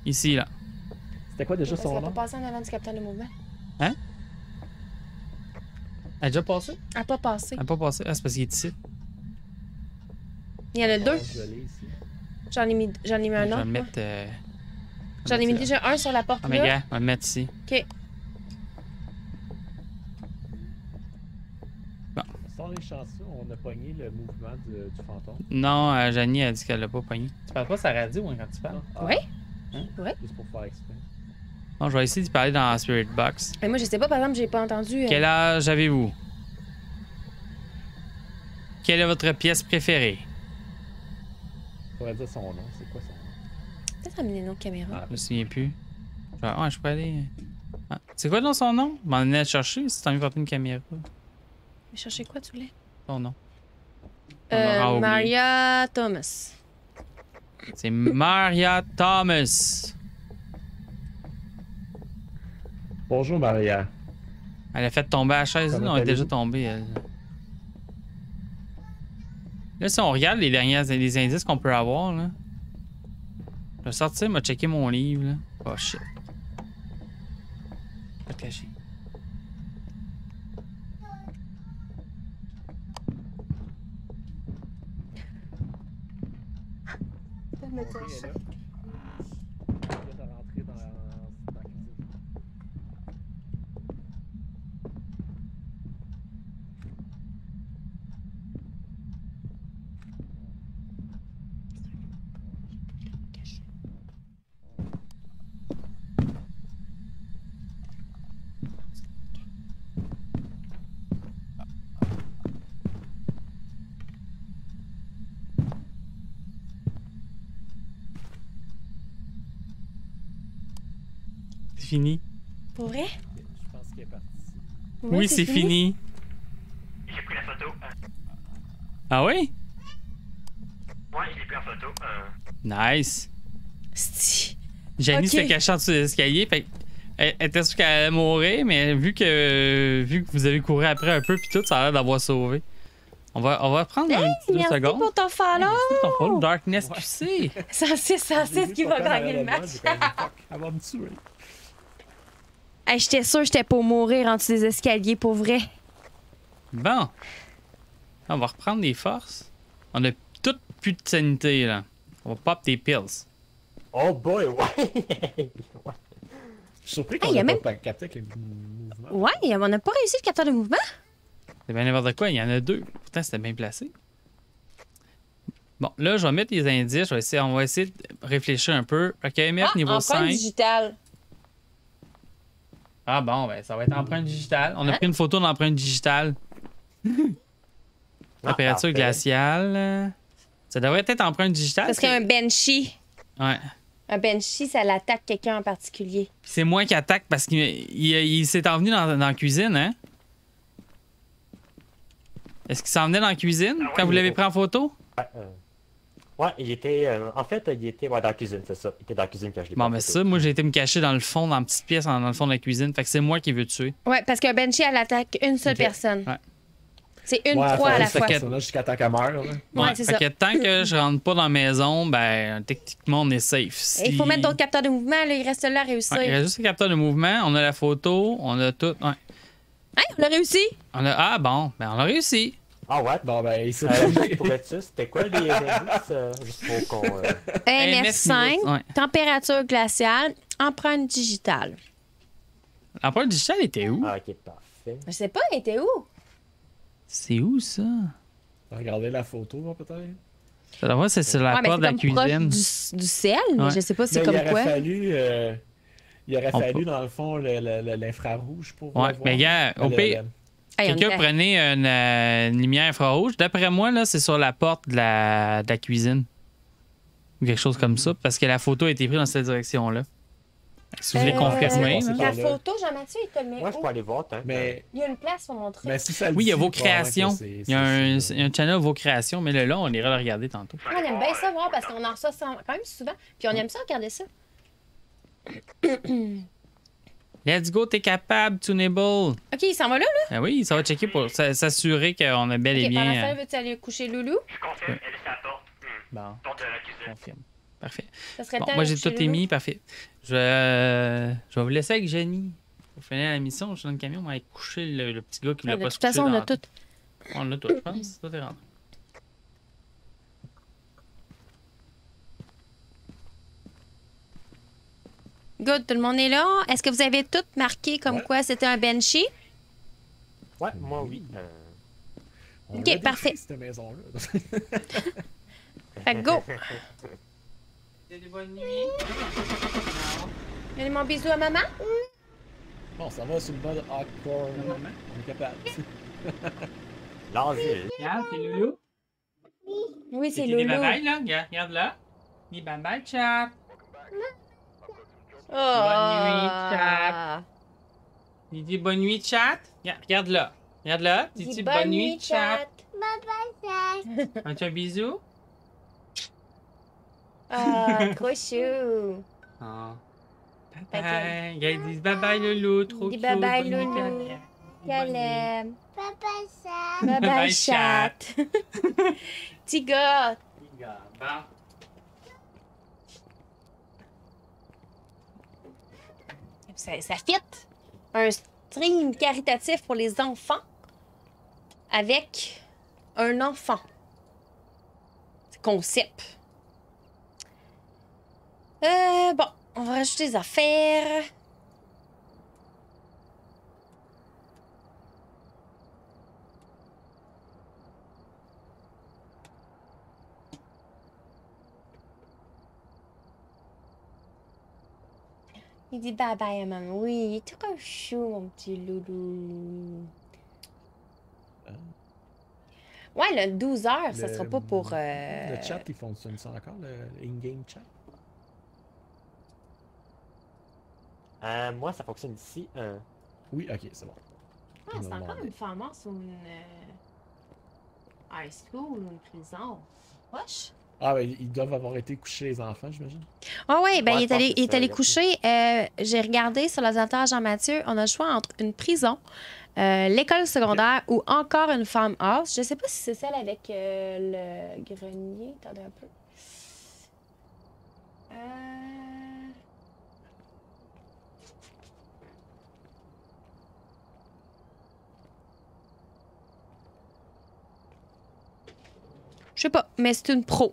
Ici, là. C'était quoi déjà Parce son qu'elle a nom? pas passé en avant du capteur de mouvement. Elle a déjà passé? Elle a pas passé. Elle a pas passé? Ah, c'est parce qu'il est ici. Il y en a deux. Je l'ai ici. J'en ai mis Je un vais autre. le moi. mettre. J'en ai mis là. déjà un sur la porte Ah, mais là. gars, on va le mettre ici. OK. Sans les chanceux, on a pogné le mouvement du fantôme. Non, Janie a dit qu'elle l'a pas pogné. Tu parles pas sa radio hein, quand tu parles? Ah, Ouais? Hein? Ouais. Juste pour faire exprès. Non, je vais essayer d'y parler dans la Spirit Box. Mais moi, je sais pas, par exemple, j'ai pas entendu. Quel âge avez-vous? Quelle est votre pièce préférée? Faudrait dire son nom. C'est quoi son nom? Peut-être amener nos caméras. Ah, Je me souviens plus. Ouais, je peux aller. Ah, c'est quoi dans son nom? Je m'en allais le chercher si t'as envie de porter une caméra. Mais chercher quoi, tu voulais? Son nom. On aura oublié. Maria Thomas. C'est Maria Thomas. Bonjour Maria. Elle a fait tomber la chaise. Comment Non, elle est déjà allez-vous? tombée, elle. Là, si on regarde les indices qu'on peut avoir, là. Je vais sortir, m'a checké mon livre, là. Oh shit. Pas te cacher. Mon est là. Il vient de rentrer dans la cuisine. C'est fini. Pour vrai? Je pense qu'il est parti. Oui, c'est fini. J'ai pris la photo. Ah oui? Ouais, je l'ai pris en photo. Nice. Sti. Janie Ok. s'était cachée en dessous de l'escalier. Fait elle était sûre qu'elle allait mourir, mais vu que vous avez couru après un peu, puis tout, ça a l'air d'avoir sauvé. On va prendre un petit 2 Merci secondes. pour ton follow! Merci pour ton follow, Darkness QC. 106 qui va gagner le match. Elle va me tuer. Hey, j'étais sûre que j'étais pour mourir en dessous des escaliers, pour vrai. Bon. On va reprendre des forces. On a toutes plus de sanité, là. On va pop des pills. Oh boy, ouais! Je suis surpris Hey, qu'on y a ait même- pas capté avec les mouvements. Ouais, on n'a pas réussi le capteur de mouvement. C'est bien n'importe quoi, il y en a deux. Pourtant, c'était bien placé. Bon, là, je vais mettre les indices. On va essayer de réfléchir un peu. OK, MF niveau 5. digitale. Ah bon, ben ça va être empreinte digitale. On a pris une photo d'empreinte digitale. Température parfait. glaciale. Ça devrait être empreinte digitale. Ça serait un Banshee. Ouais. Un Banshee, ça l'attaque quelqu'un en particulier. Puis c'est moi qui attaque parce qu'il s'est envenu dans la cuisine, hein? Est-ce qu'il s'en venait dans la cuisine Ah oui, quand vous il l'avez est- pris en photo? Ouais, il était. En fait, il était dans la cuisine, c'est ça. Il était dans la cuisine quand je l'ai Bon, pris en mais photo. ça, moi, j'ai été me cacher dans le fond, dans la petite pièce, dans le fond de la cuisine. Fait que c'est moi qui veux tuer. Ouais, parce qu'un Banshee, elle attaque une seule Ok. personne. Ouais. C'est une Ouais, proie à la faire fois. cette personne-là jusqu'à temps qu'elle meure. Là. Ouais, c'est fait ça. que tant que je rentre pas dans la maison, ben, techniquement, on est safe. Et il faut mettre d'autres capteurs de mouvement, là, il reste là à réussir. Ouais, il reste juste le capteur de mouvement, on a la photo, on a tout. Ouais. Hey, on l'a réussi! Ah bon, ben on a réussi. Ah ouais? Bon, ben, il s'est Juste pour être sûr, c'était quoi les indices? Juste pour qu'on. NF5, Ouais. température glaciale, empreinte digitale. L'empreinte digitale était où? Ah, ok, parfait. Je sais pas, elle était où? C'est où ça? Regardez la photo, là, peut-être. Ça doit voir, c'est sur la Ouais, mais porte de la c'est comme proche cuisine. du sel, mais Ouais. je sais pas c'est Mais comme il aurait quoi. fallu, il aurait On fallu peut- dans le fond, l'infrarouge pour Ouais, voir. mais gars, au pire, Hey, on quelqu'un était- prenait une lumière infrarouge. D'après moi, là, c'est sur la porte de la cuisine. Ou quelque chose comme ça, parce que la photo a été prise dans cette direction-là. Si vous voulez confirmer. c'est là. pas- La là. photo, Jean-Mathieu, il te le met Moi, je où? peux aller voir, tant. Mais, Il y a une place pour montrer. mais si ça le Oui, il y a dit, vos probablement créations. que c'est- Il y a un c'est ça. channel vos créations, mais là, on ira le regarder tantôt. Moi, on aime bien ça voir parce qu'on en reçoit ça quand même souvent. Puis on aime ça regarder ça. Let's go, t'es capable, Tunable. OK, il s'en va là, là? Ah oui, ça va checker pour s'assurer qu'on a bel et OK, par la bien. fin, veux-tu aller coucher Loulou? Je confirme, elle est à la porte. Bon, Porte de la cuisine. confirme. Parfait. Ça serait Bon, le temps moi, d'aller j'ai tout coucher Loulou? émis, parfait. Je vais vous laisser avec Jenny. Pour finir la mission, je suis dans le camion, on va aller coucher le petit gars qui voulait Ah, de pas toute se coucher. façon, on a dans- tout. On a tout, je pense. Tout est rentré. Good, tout le monde est là. Est-ce que vous avez tout marqué comme Ouais. quoi c'était un Banshee? Ouais, moi, oui. On Ok, l'a parfait. détruit, cette maison-là. Fait que go! Des bonnes nuits. Donnez mon bisou à maman. Bon, ça va sur le mode hardcore. Maman. On est capable. L'asile. Regarde, c'est Loulou. Oui, c'est Des Loulou. bye-bye, là. Regarde là. Dis bye-bye, chat. Oh. nuit, chat. Il dit bonne nuit, chat. Regarde là. Regarde là. Dis-tu bonne nuit, chat. Un bisou? Ah, trop chou. Ah. Fait Bye bye. Ils disent bye bye, Loulou. Trop Dis cute. bye-bye, Bonne nuit, Loulou. Caleb. Caleb. Bye Bye bye, bye, chat. Petit gars. Bon. Ça fit. Un stream caritatif pour les enfants avec un enfant. C'est concept. Bon, on va rajouter des affaires. Il dit bye bye à maman. Oui, il est trop chou, mon petit loulou. Ouais, le 12 heures, ça Le- sera pas pour. Le chat, il fonctionne ça encore, le in-game chat? Moi, ça fonctionne ici. Oui, ok, c'est bon. Ah, c'est encore une formance ou une high school ou une prison. Wesh. Ah, ben, ils doivent avoir été couchés, les enfants, j'imagine. Ah ouais, ben Ouais, il je pense que est c'est ça, allé il y a coucher. J'ai regardé sur l'ordinateur Jean-Mathieu, on a le choix entre une prison, l'école secondaire ou encore une farmhouse. Je sais pas si c'est celle avec le grenier. Attendez un peu. Je sais pas, mais c'est une pro.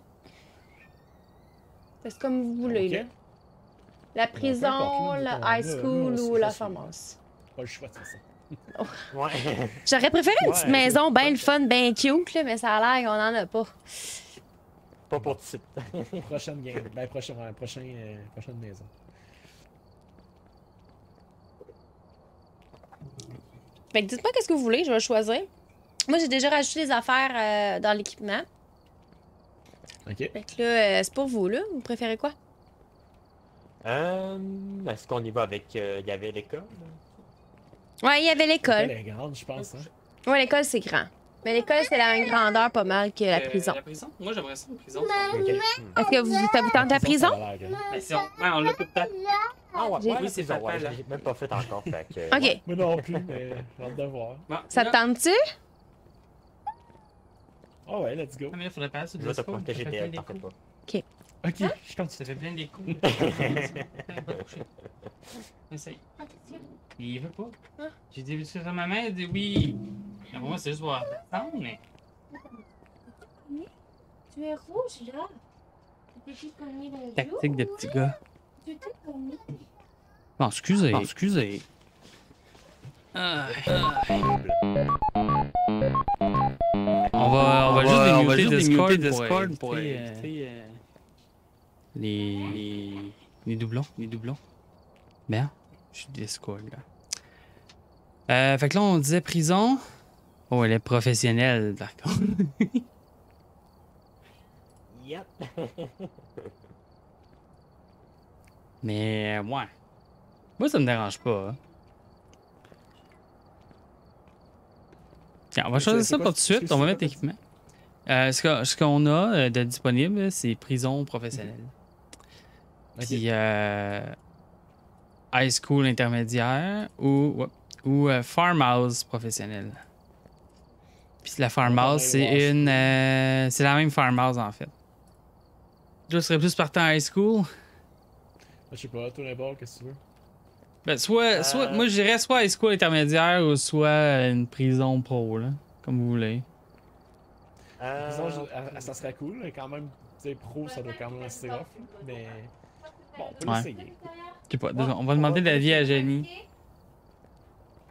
C'est comme vous voulez. Ok. Là. La peu prison, importe, là, la mettons, high là, school là, ou c'est la facile. farmhouse. Pas le choix de faire ça. Ouais. J'aurais préféré une petite Ouais, maison bien le fun, bien cute, là, mais ça a l'air qu'on en a pas. Pas pour tout de suite. Prochaine game. Ben, prochaine maison. Fait que dites-moi qu'est-ce que vous voulez, je vais choisir. Moi, j'ai déjà rajouté des affaires dans l'équipement. Ok. Fait que là, c'est pour vous, là. Vous préférez quoi? Est-ce qu'on y va avec. Il y avait l'école? Ouais, il y avait l'école. Elle est grande, je pense. Hein? Ouais, l'école, c'est grand. Mais l'école, c'est la même grandeur pas mal que la prison. La prison? Moi, j'aimerais ça, une prison. Ok. Est-ce que ça vous tente la prison? Ça a l'air grand. Mais si on l'a tout le temps. Ah ouais, J'ai- ouais, Oui, c'est ça. Ouais, fatal, je l'ai même pas fait encore. Fait que, OK. Moi non plus, mais j'ai hâte de voir. Bon, Ça là- te tente-tu? Ah ouais, let's go. Ah, mais là, faudrait passer sur Là, t'as Discord, protégé ça fait d'elle, plein t'en fais d'échos. pas. Ok, Hein? je continue. Ça fait plein d'échos. Pas touché. Essaye. Il veut pas. Hein? J'ai dit, veux-tu faire ma main? Il dit oui. Mais pour moi, c'est juste voir attendre, mais. Tu es rouge, là. Tu t'es cogné dans le Tactique de petit gars. Tu t'es cogné. Bon, excusez. Excusez. On va juste démuter Discord pour éviter les doublons. Merde, je suis Discord là. Fait que là, on disait prison. Oh, elle est professionnelle, par contre. Yep. Mais, ouais. Moi, ça me dérange pas. Hein. Tiens, on va choisir ça pour tout de suite. On va mettre équipement. Ce qu'on a de disponible, c'est prison professionnelle. Ok. Puis high school intermédiaire ou farmhouse professionnelle. Puis la farmhouse, c'est une. C'est la même farmhouse en fait. Je serais plus partant high school. Je sais pas, tourne bord, qu'est-ce que tu veux? Ben, soit moi je dirais soit high school intermédiaire ou soit une prison pro, là. Comme vous voulez. Disons, ça serait cool, mais quand même, tu sais, pro, ça doit quand même assez rough, là, mais bon, on peut Ouais. l'essayer. Je sais pas, on va demander l'avis à Jenny.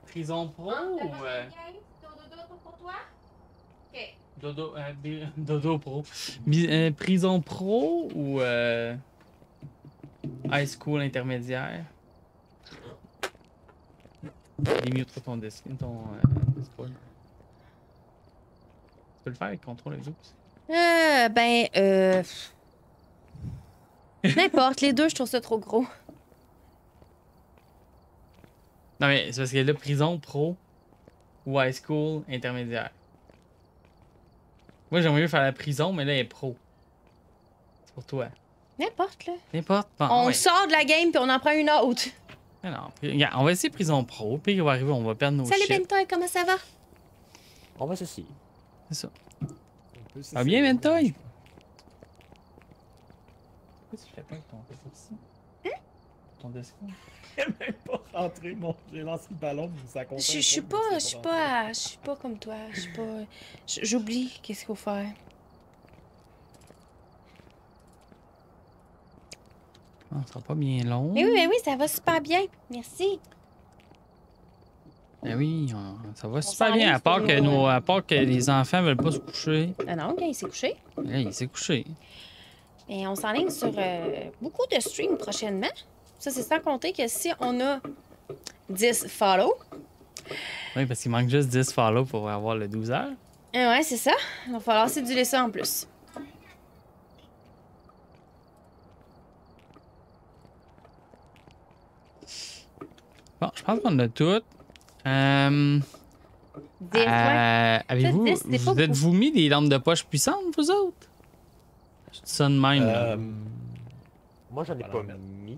Prison pro ou. Dodo pro. Prison pro ou high school intermédiaire? Limite ton Discord. Tu peux le faire avec contrôle et N'importe, les deux, je trouve ça trop gros. Non mais c'est parce que là, prison pro ou high school intermédiaire. Moi j'aimerais mieux faire la prison, mais là elle est pro. C'est pour toi. N'importe, là. N'importe. Bon, On ouais. sort de la game puis on en prend une autre. Mais non, regarde, on va essayer prison pro, puis il va arriver, on va perdre nos Salut shit. Bentoy, comment ça va? On va ceci. C'est ça. On peut Ah s'essayer. bien, Bentoy? Pourquoi tu fais pas avec ton ici? Ton Discord? J'ai même pas rentré j'ai lancé le ballon, mais ça compte. Je suis pas comme toi. J'oublie qu'est-ce qu'il faut faire. Ah, ça sera pas bien long. Mais oui, ça va super bien. Merci. Ben oui, ça va super s'enligne bien, à part, pour que nous, à part que les enfants veulent pas se coucher. Ah non, il s'est couché. Là, il s'est couché. Et on s'enligne sur beaucoup de streams prochainement. Ça, c'est sans compter que si on a 10 follow. Oui, parce qu'il manque juste 10 follow pour avoir le 12 heures. Ouais, c'est ça. Il va falloir céduler ça en plus. Bon, je pense qu'on a tout. Des fois. Avez-vous, Juste 10, c'est pas vous êtes-vous mis des lampes de poche puissantes, vous autres? Je dis ça de même. là. Moi, j'en ai Voilà, pas merde. mis.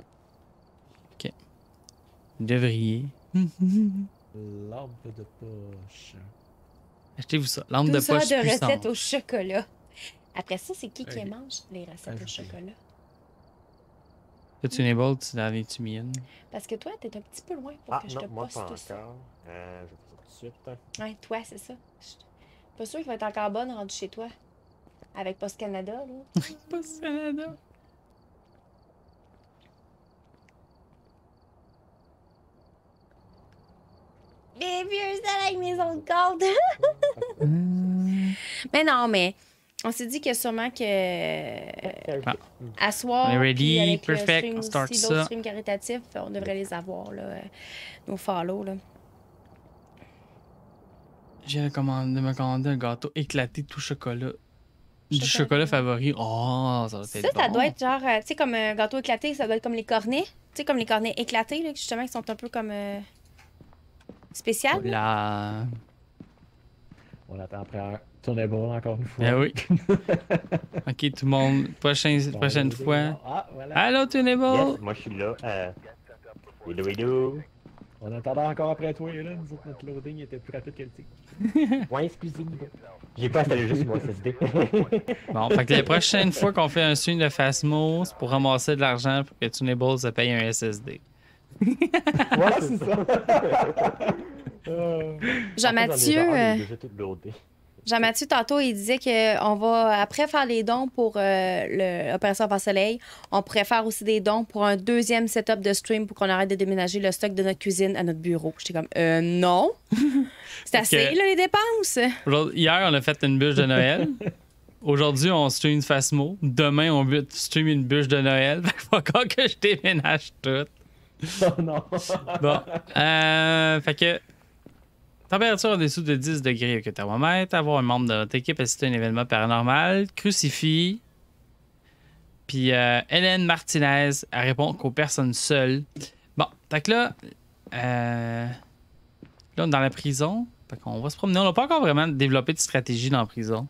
Vous devriez. Lampe de poche. Achetez-vous ça. Lampe de 12 heures poche de puissante. recettes au chocolat. Après ça, c'est qui Ok. mange les recettes au chocolat? Là, tu enable, tu dans les tumiennes. Parce que toi, t'es un petit peu loin pour Ah que je te non, moi poste pas ça. encore. Je vais faire ça tout de suite. Ouais, toi, c'est ça. Je suis pas sûre qu'il va être encore bonne rendu chez toi. Avec Post Canada, là. Pas Canada. Les vieux avec mes ongles cordes. Mais non, mais on s'est dit que sûrement que à soir, On est ready, puis avec le perfect, stream on start aussi, ça. d'autres streams caritatifs, on devrait les avoir, là, nos follow, là. J'ai commandé me commander un gâteau éclaté tout chocolat. Du Chocolat. chocolat favori. Oh, ça va Ça, être ça bon. doit être genre, tu sais, comme un gâteau éclaté, ça doit être comme les cornets. Tu sais, comme les cornets éclatés, là, justement, qui sont un peu comme spécial. Là. On attend après un tournable encore une fois. Ben oui. Ok, tout le monde. Prochaine fois. Ah, voilà. Allô, Tunable? Yes, moi je suis là. Hello. On attendait encore après toi, là. Nous autres, notre loading était plus rapide que le tien. Ouais, excusez-moi. J'ai pas installé juste mon SSD. Bon, fait que la prochaine fois qu'on fait un stream de Phasmo, c'est pour ramasser de l'argent pour que Tunable se paye un SSD. Ouais, c'est ça. Jean-Mathieu, Déjà tout loadé. Jean-Mathieu, tantôt, il disait qu'on va, après faire les dons pour l'opération Vent Soleil, on pourrait faire aussi des dons pour un deuxième setup de stream pour qu'on arrête de déménager le stock de notre cuisine à notre bureau. J'étais comme, non. C'est assez, Ok. là, les dépenses. Hier, on a fait une bûche de Noël. Aujourd'hui, on stream Phasmo. Demain, on stream une bûche de Noël. Fait qu'il faut encore que je déménage tout. Oh non. Bon. Fait que. Température en dessous de 10 degrés avec le thermomètre. Avoir un membre de notre équipe assister à un événement paranormal. Crucifix. Puis Hélène Martinez, elle répond qu'aux personnes seules. Bon, Fait que là, on est dans la prison. Fait qu'on va se promener. On n'a pas encore vraiment développé de stratégie dans la prison.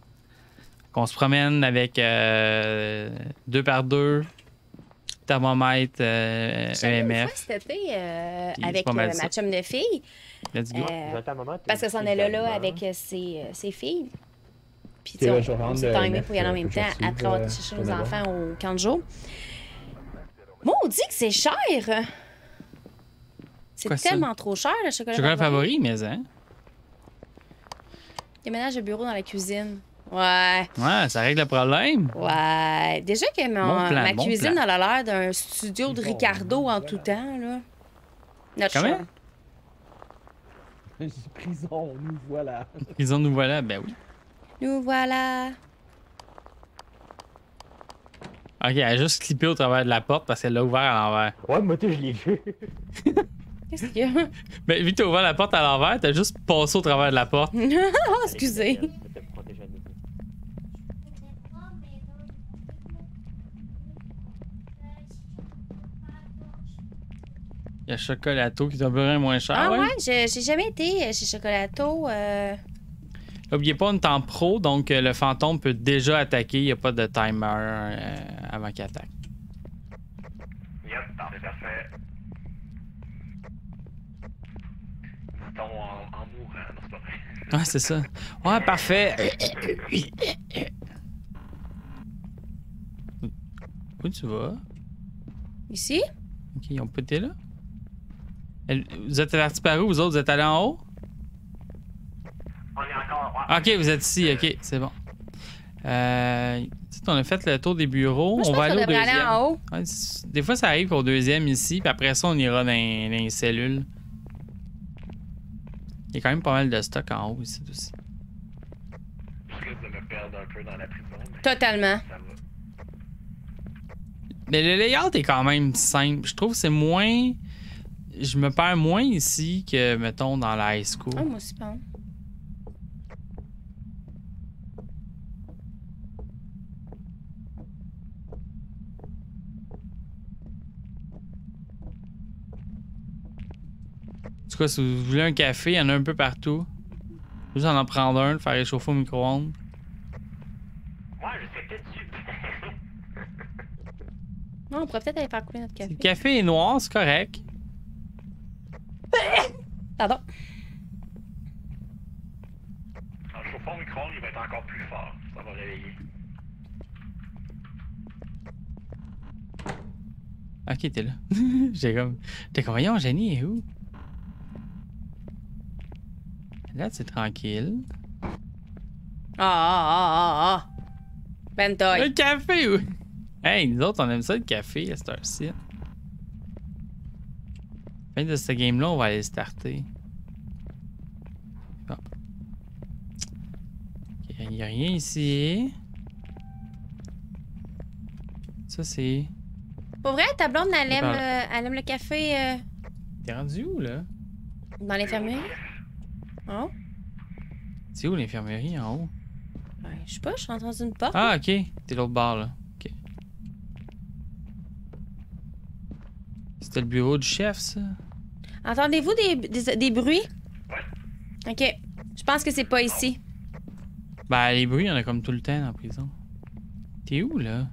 On se promène avec 2 par 2, thermomètre, J'allais une EMF. fois cet été Puis avec c'est pas mal ma ça. chum de fille. Let's go. J'attends un moment, Parce t'es que c'en une est là fille avec d'allemand. ses filles. Puis, Ok, tu sais, là, je vais on rendre s'est le timé neuf, pour y aller en même faut que temps je suive, après avoir été chercher nos ton album. enfants au camp de jour. Maudit que c'est cher! C'est Quoi, ça? tellement trop cher, le chocolat, Chocolat favori, mais hein? Déménage de bureau dans la cuisine. Ouais. Ouais, ça règle le problème. Ouais. Déjà que Bon plan, ma bon cuisine, plan. elle a l'air d'un studio de Bon, Ricardo en voilà. tout temps, là. Notre Comment? chum. Prison, nous voilà. Prison, nous voilà. Ben oui. Nous voilà. Ok, elle a juste clippé au travers de la porte parce qu'elle l'a ouvert à l'envers. Ouais, moi, je l'ai vu. Qu'est-ce qu'il y a? Ben, vu que t'as ouvert la porte à l'envers, t'as juste passé au travers de la porte. Oh, excusez. Je vais te protéger à nouveau. Il y a Chocolato qui est un peu moins cher. Ah ouais. ouais, j'ai jamais été chez Chocolato. N'oubliez pas, on est en pro, donc le fantôme peut déjà attaquer. Il n'y a pas de timer avant qu'il attaque. Yep, c'est parfait. Ils sont en mourant, non, c'est pas vrai. Ah, c'est ça. Ouais, parfait. Où tu vas? Ici? Ok, ils ont pété là. Vous êtes avertis par où? Vous autres, vous êtes allés en haut? On est encore. Ah, ok, vous êtes ici. Ok, c'est bon. Tu sais, on a fait le tour des bureaux. Moi, je On pense va qu'on aller au devrait deuxième. aller en haut. Ouais, des fois, ça arrive qu'au deuxième ici, puis après ça, on ira dans les cellules. Il y a quand même pas mal de stock en haut ici aussi. Je risque de me perdre un peu dans la prison. Mais Totalement. ça va. Mais le layout est quand même simple. Je trouve que c'est moins. Je me perds moins ici que, mettons, dans la high school. Ah, moi aussi, pardon. En tout cas, si vous voulez un café, il y en a un peu partout. Juste en prendre un, le faire réchauffer au micro-ondes. Ouais, je sais peut-être dessus. Non, on pourrait peut-être aller faire couler notre Le café. café est noir, c'est correct. Pardon. Le chauffeur au micro-ondes, il va être encore plus fort. Ça va réveiller. Ok, t'es là. J'étais comme, voyons, Jenny est où? Là, c'est tranquille. Ah. Bentoy. Le café, oui! Hey, nous autres, on aime ça, le café, à cette heure-ci. Fin de ce game-là, on va aller starter. Bon. Il n'y a rien ici. Ça, c'est... Pour vrai, ta blonde, elle par aime le café T'es rendu où, là? dans l'infirmerie? Oh? C'est où l'infirmerie, en haut? Ben, je sais pas, je suis rentrée dans une porte. Ah, ok. T'es l'autre bord, là. Ok. C'était le bureau du chef, ça? Entendez-vous des bruits? Ouais. Ok. Je pense que c'est pas ici. Ben, les bruits, il y en a comme tout le temps dans la prison. T'es où, là?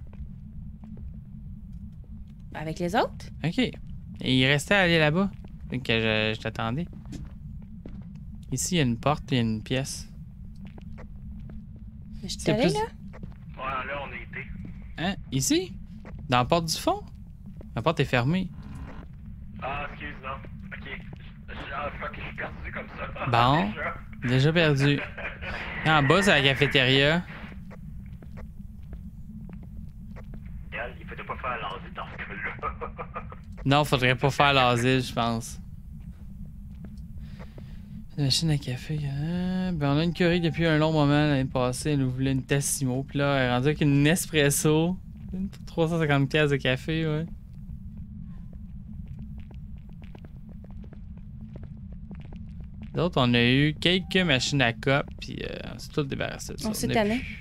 Avec les autres? Ok. Et il restait à aller là-bas. Donc, je t'attendais. Ici, il y a une porte et une pièce. Mais je suis C'est allée, plus- là? Ouais, là, on a été. Hein? Ici? Dans la porte du fond? La porte est fermée. Ah, excuse, non. Ok. Ah, fuck, je suis perdu comme ça. Bon. Déjà. Déjà perdu. En bas, c'est la cafétéria. Il faudrait pas faire l'asile dans ce cas-là. Non, faudrait pas faire l'asile, je pense. La machine à café. Ben, on a une curry depuis un long moment l'année passée. Elle nous voulait une Tassimo. Puis là, elle est rendue avec une Nespresso. 350 pièces de café, ouais. D'autres, on a eu quelques machines à cop. Puis on s'est tous débarrassé de ça. On s'est a tanné. plus.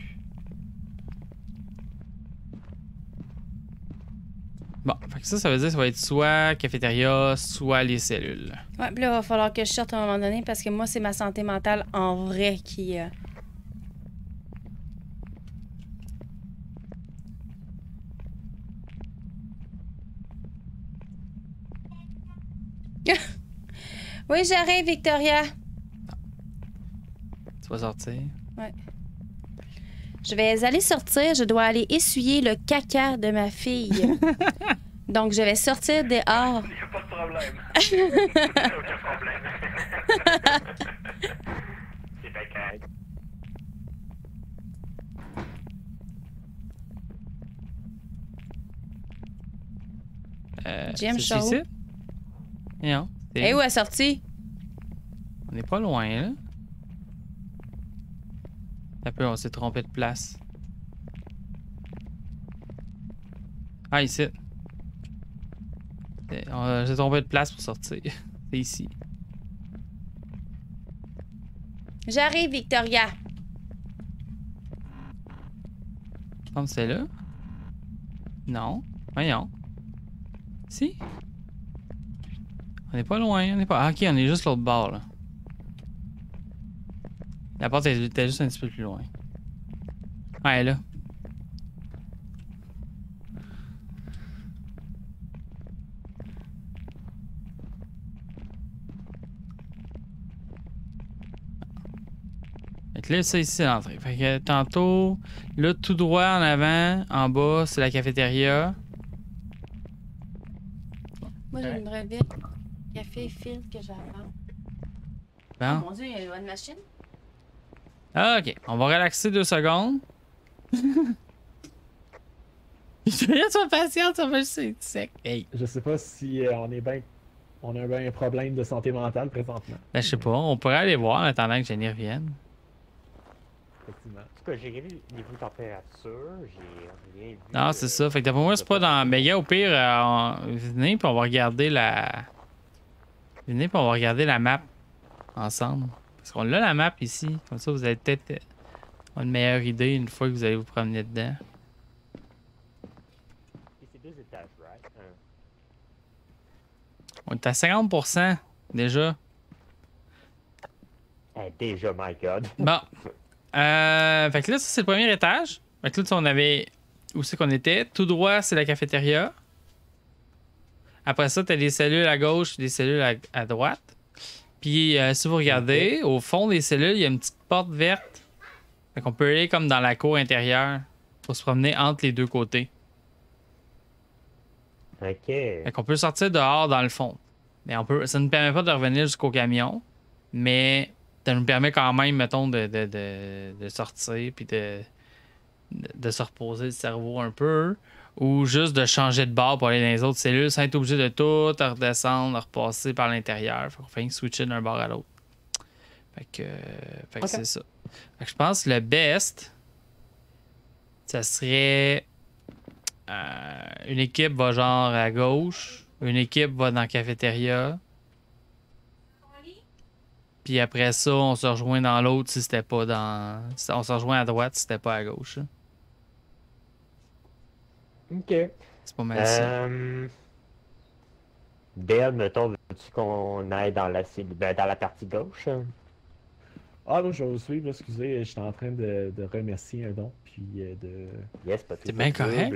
Bon, fait que ça veut dire que ça va être soit cafétéria, soit les cellules. Ouais, puis là, il va falloir que je sorte à un moment donné parce que moi, c'est ma santé mentale en vrai qui. Oui, j'arrive, Victoria. Tu vas sortir. Ouais. Je vais aller sortir. Je dois aller essuyer le caca de ma fille. Donc, je vais sortir dehors. Il n'y a pas de problème. Aucun problème. C'est bien correct. J'aime c'est chaud. ici? Non. Et où est sortie? On n'est pas loin, là. Un peu, on s'est trompé de place. Ah, ici. On s'est trompé de place pour sortir. C'est ici. J'arrive, Victoria. Je pense que c'est là. Non. Voyons. Si. On n'est pas loin. On n'est pas. Ah, ok, on est juste l'autre bord, là. La porte était juste un petit peu plus loin. Ouais, là. Fait que là, ça ici, c'est l'entrée. Fait que tantôt, là, tout droit en avant, en bas, c'est la cafétéria. Moi, j'ai une breville. Café, fil que j'avance. Bon. Mon Dieu, il y a une machine. Ah, ok. On va relaxer 2 secondes. Sois patient, ça va juste être sec. Hey. Je sais pas si on a un problème de santé mentale présentement. Ben, je sais pas. On pourrait aller voir en attendant que Jenny revienne. Effectivement. En tout cas, j'ai regardé niveau température, j'ai rien vu. Non, c'est ça. Fait que d'après moi, c'est pas dans. Mais gars, au pire, venez puis on va regarder la. Venez puis on va regarder la map ensemble. Parce qu'on a la map ici. Comme ça, vous avez peut-être une meilleure idée une fois que vous allez vous promener dedans. Et c'est 2 étages, right? On est à 50% déjà. Déjà, my god. Bon. Fait que là, ça, c'est le premier étage. Fait que là, on avait. Où c'est qu'on était? Tout droit, c'est la cafétéria. Après ça, t'as des cellules à gauche et des cellules à droite. Puis, si vous regardez, au fond des cellules, il y a une petite porte verte. Fait qu'on peut aller comme dans la cour intérieure pour se promener entre les deux côtés. Ok. Fait qu'on peut sortir dehors dans le fond. Mais ça ne nous permet pas de revenir jusqu'au camion. Mais ça nous permet quand même, mettons, de sortir puis de se reposer le cerveau un peu. Ou juste de changer de bord pour aller dans les autres cellules sans être obligé de tout redescendre, de repasser par l'intérieur. Fait qu'on fait switcher d'un bord à l'autre. Fait que c'est ça. Fait que je pense que le best, ça serait une équipe va genre à gauche, une équipe va dans la cafétéria. Puis après ça, on se rejoint dans l'autre si c'était pas dans. On se rejoint à droite si c'était pas à gauche. Hein. Ok. C'est pas mal ça. Belle, mettons, veux-tu qu'on aille dans dans la partie gauche? Ah non, je vais vous suivre, là, excusez, j'étais en train de remercier un don, puis Yes, pas C'est bien correct.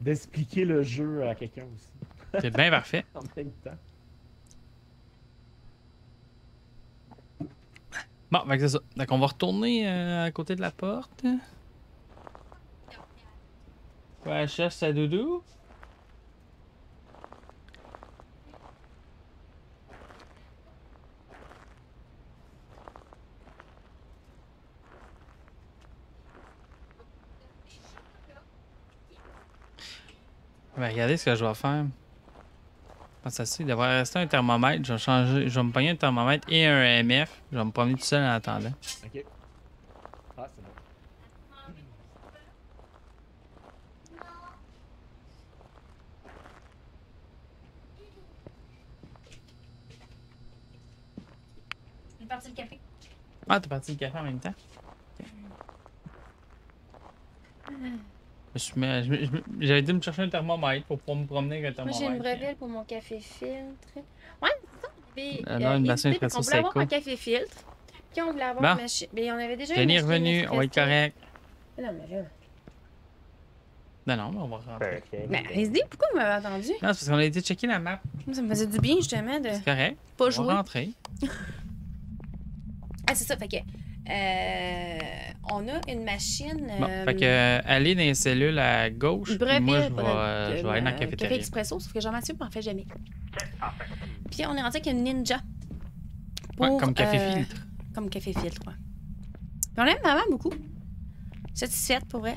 d'expliquer le jeu à quelqu'un aussi. C'est bien parfait. En même temps. Bon, fait que c'est ça. Donc on va retourner à côté de la porte. Ouais, cherche sa doudou. Ben, regardez ce que je vais faire. Ça se fait, il devrait rester un thermomètre. Je vais changer. Je vais me pogner un thermomètre et un EMF. Je vais me promener tout seul en attendant. Ok. Ah, c'est bon. Une partie de café. Ah, t'es parti du café en même temps? J'avais dû me chercher un thermomètre pour pouvoir me promener avec un Moi, thermomètre. j'ai une breville pour mon café filtre. Ouais, c'est ça. Non, une machine On espresso voulait avoir seco. un café filtre. Puis on voulait avoir Bon. une machine. Mais on avait déjà Jenny est une machine revenue, on va être espresso. correct. Non, mais là. Non, mais on va rentrer. Ok. Mais allez-y, pourquoi vous m'avez attendu? Non, c'est parce qu'on a été checker la map. Ça me faisait du bien, justement, de C'est correct. pas On va jouer. rentrer. Ah, c'est ça, fait que. On a une machine. Bon, fait que allez dans les cellules à gauche. Une Puis breville moi, je pour vais aller dans la café cafétéria. expresso, sauf que Jean-Mathieu m'en fait jamais. Parfait. Puis on est rendu avec une ninja. Ouais, comme café euh, filtre. Comme café filtre, ouais. Puis on l'aime vraiment beaucoup. Satisfaite, pour vrai.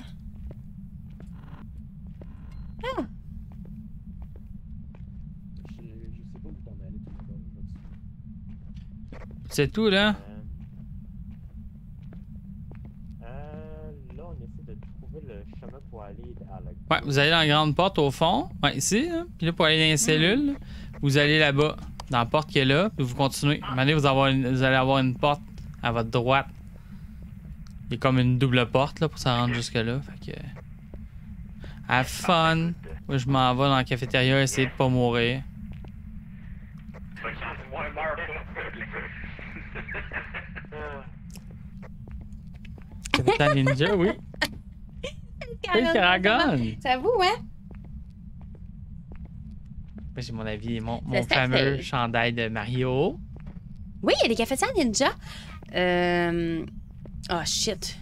Je sais pas où t'en allais tout le monde. C'est tout, là. Là, on essaie de trouver le chemin pour aller à la. Ouais, vous allez dans la grande porte au fond. Ouais, ici. Hein. Puis là, pour aller dans les cellules, là, vous allez là-bas, dans la porte qui est là. Puis vous continuez. À un moment donné, vous allez avoir une porte à votre droite. Il y a comme une double porte là, pour se rendre jusque-là. Fait que. Have fun. Moi, je m'en vais dans la cafétéria essayer de pas mourir. Moi, meurs pas. Capitaine Ninja, oui. Hey, Caragon! Ça vous, hein? Moi, j'ai mon avis, mon C'est fameux facile. chandail de Mario. Oui, il y a des cafetières ninja. Oh, shit.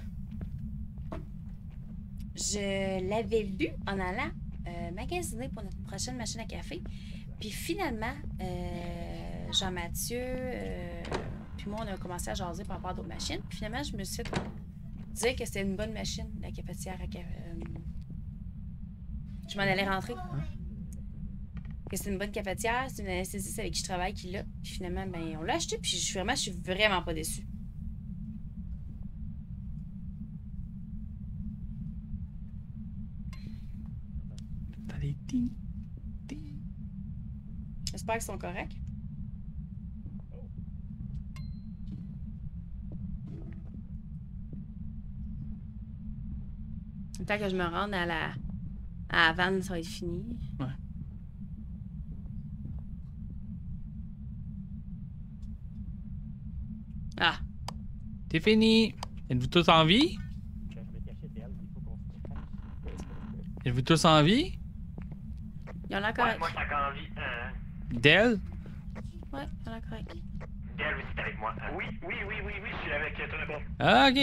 Je l'avais vu en allant magasiner pour notre prochaine machine à café. Puis finalement, Jean-Mathieu, puis moi, on a commencé à jaser par rapport à d'autres machines. Puis finalement, je me suis dit que c'était une bonne machine, la cafetière à café. Je m'en allais rentrer. Que c'est une bonne cafetière, c'est une anesthésiste avec qui je travaille qui l'a. Puis finalement, ben, on l'a acheté, puis je suis vraiment pas déçue. T'as des ting, ting. J'espère qu'ils sont corrects. Le temps que je me rende à la vanne, ça va être fini. Ouais. Ah, C'est fini. Êtes-vous tous en vie? Je me cachais d'elle, il faut qu'on se cache. Êtes-vous tous en vie? il y en a Ouais, correct. moi, je suis encore en vie. Del? Ouais, il y en a correct. Del aussi, t'es avec moi. Oui, je suis avec toi là-bas. Ah, ok.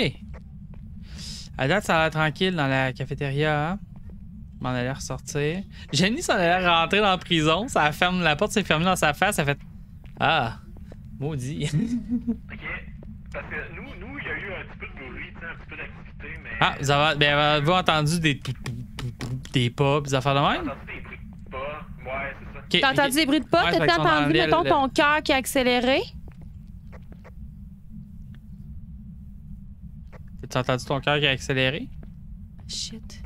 À date, ça a l'air tranquille dans la cafétéria. Hein? Je m'en allais ressortir. Jenny s'en allait rentrer dans la prison. Ça ferme, la porte s'est fermée dans sa face. Ça fait. Ah, maudit. Ok. Parce que nous, il y a eu un petit peu de bruit, tu sais, un petit peu d'activité, mais. Ah, vous avez entendu des pas, des affaires de J'ai même? entendu des bruits de pas. Ouais, c'est ça. Ok, T'as ok. entendu des bruits de pas? Ouais, fait T'as qu'ils sont entendu, dans mettons, le- ton cœur qui a accéléré? T'as entendu ton cœur qui a accéléré? Shit.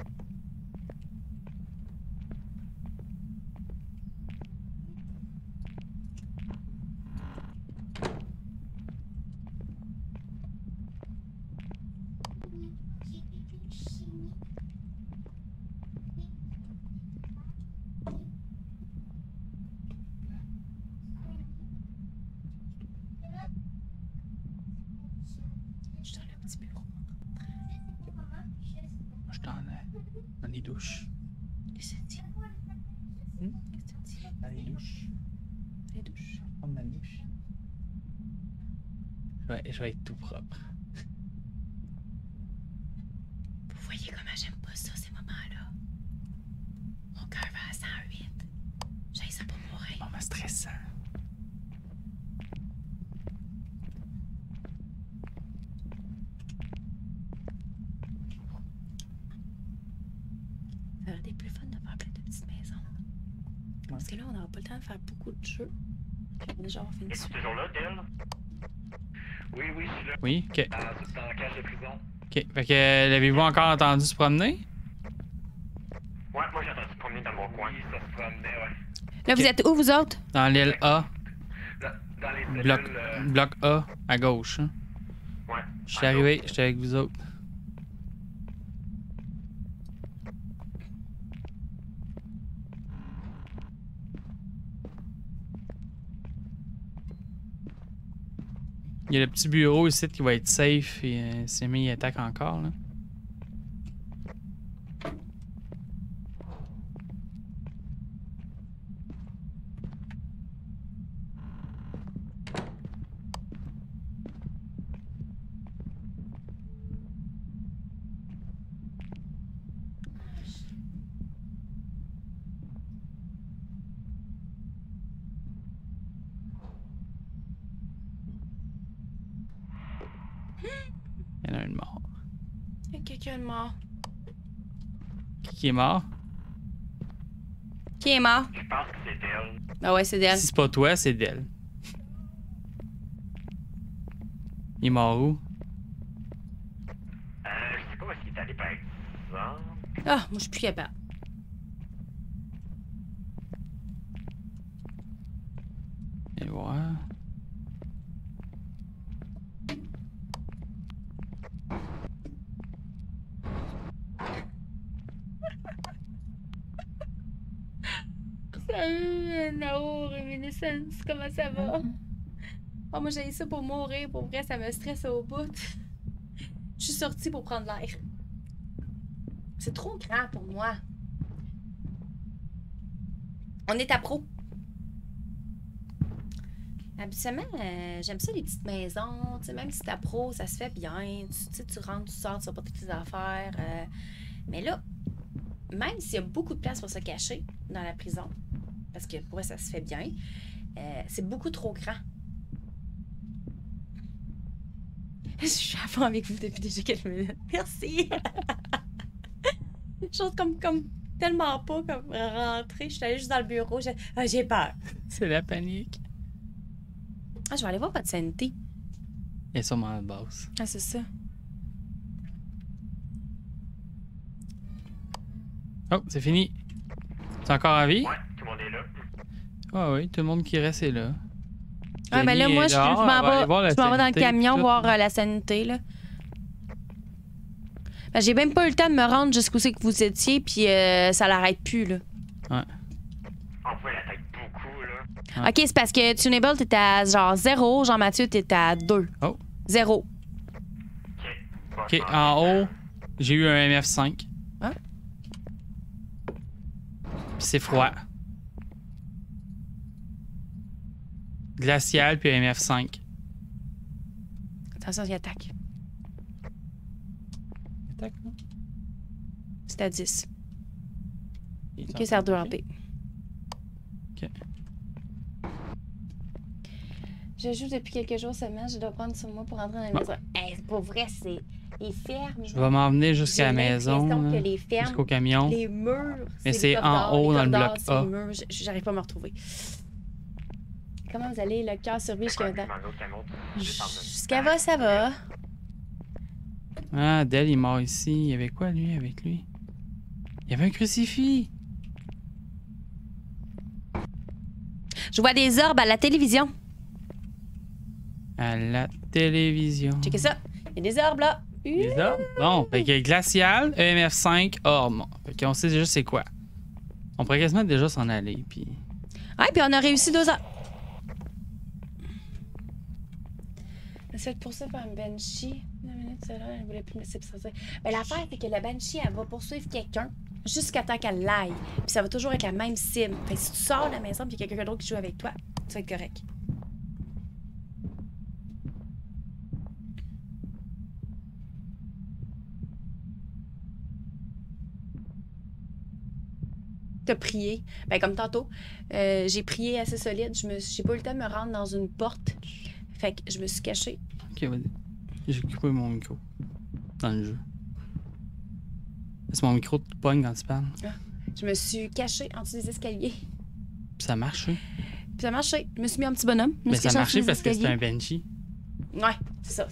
Je suis dans le petit bureau. Je suis dans les douches. Qu'est-ce que tu dis? Hmm? Qu'est-ce que tu dis? Dans les douches. Les douches. Comme dans la douche. Je vais être tout propre. Vous voyez comment j'aime pas ça, ces moments-là. Mon cœur va à 108. J'ai ça pour mourir. Moment stressant. Ça aurait été plus fun de faire plein de petites maisons. Parce que là, on n'aura pas le temps de faire beaucoup de jeux. Puis on est genre fini Es-tu dessus. toujours là, Del? Oui, je suis là. Oui, ok. Dans la cage de prison. Ok. Fait que l'avez-vous encore entendu se promener? Ouais, moi, j'ai entendu se promener dans mon coin. Oui, ça se promenait, ouais. Là, vous Ok. êtes où, vous autres? Dans l'île A. Dans les cellules. Bloc A, à gauche. Hein? Ouais. Je suis arrivé, j'étais avec vous autres. Il y a le petit bureau ici qui va être safe et si jamais il attaque encore. Là. Il y en a un de mort. Il y a quelqu'un de mort. Qui est mort? Qui est mort? Je pense que c'est d'elle. Ah ouais, c'est d'elle. Si c'est pas toi, c'est d'elle. Il est mort où? Je sais pas où est-ce qu'il est allé par exemple. Ah, moi, je suis plus capable. Et voir. Salut, Nao, Réminiscence, comment ça va? Oh, moi, j'ai ça pour mourir. Pour vrai, ça me stresse au bout. Je suis sortie pour prendre l'air. C'est trop grand pour moi. On est à pro. Habituellement, j'aime ça, les petites maisons. Tu sais, même si t'es à pro, ça se fait bien. Tu sais, tu rentres, tu sors, tu vas porter tes affaires. Mais là, même s'il y a beaucoup de place pour se cacher dans la prison, parce que pour moi, ça se fait bien, c'est beaucoup trop grand. Je suis à fond avec vous depuis déjà quelques minutes. Merci! Chose comme tellement pas comme rentrer. Je suis allée juste dans le bureau. J'ai peur. C'est la panique. Ah, je vais aller voir votre sanité. Il est sûrement à la base. Ah, c'est ça. Oh, c'est fini. C'est encore en vie? Ouais, tout le monde est là. Ah oui, tout le monde qui reste est là. Ah, ben là, Jenny moi, est je dehors, m'en elle va aller vais voir la dans le sanité, camion tout. voir la sanité, là. Ben, j'ai même pas eu le temps de me rendre jusqu'où c'est que vous étiez, puis ça l'arrête plus, là. On pouvait l'attaquer beaucoup, là. Ouais. OK, c'est parce que Tunable, t'étais à genre 0, Jean-Mathieu, t'étais à 2. Oh. 0. Bon, Ok, en haut, j'ai eu un MF5. Hein? Puis c'est froid. Glacial, puis un MF5. Attention, il attaque. Attaque, non? C'est à 10. Il est OK, en c'est à 2 train en de P. Ok. Je joue depuis quelques jours seulement. Je dois prendre sur moi pour rentrer dans la maison. Hey, c'est pas vrai, c'est les fermes. Je vais m'en venir jusqu'à la maison, J'ai l'impression là, que les fermes, jusqu'au camion. les murs, Mais les c'est en corridors, haut les dans le corridors, bloc c'est A. les murs. J'arrive pas à me retrouver. Comment vous allez? Le cœur survit jusqu'à maintenant. Jusqu'à va, ça va. Ah, Del, il est mort ici. Il y avait quoi, lui, avec lui? Il y avait un crucifix. Je vois des orbes à la télévision. À la télévision. Checkez ça. Il y a des orbes là. Les orbes? Bon, fait que glacial, EMF5, orbe. Fait qu'on sait déjà c'est quoi. On pourrait quasiment déjà s'en aller, puis... Ouais, puis on a réussi 2 heures. C'est pour ça par un Banshee. Une minute, c'est là, elle voulait plus me laisser sortir. Ben, l'affaire, c'est que la Banshee, elle va poursuivre quelqu'un jusqu'à temps qu'elle l'aille. Puis ça va toujours être la même cible. Fait que si tu sors de la maison et qu'il y a quelqu'un d'autre qui joue avec toi, tu vas être correct. T'as prié. Ben, comme tantôt, j'ai prié assez solide. J'ai pas eu le temps de me rendre dans une porte. Fait que je me suis cachée. Ok, vas-y. J'ai coupé mon micro dans le jeu. C'est mon micro qui pogne quand tu parles. Je me suis cachée en dessous des escaliers. Puis ça marche, hein? Puis ça a marché. Je me suis mis un petit bonhomme. Je me Mais suis ça cachée en marchait dessous des parce que c'était escaliers. un Banshee. Ouais, c'est ça.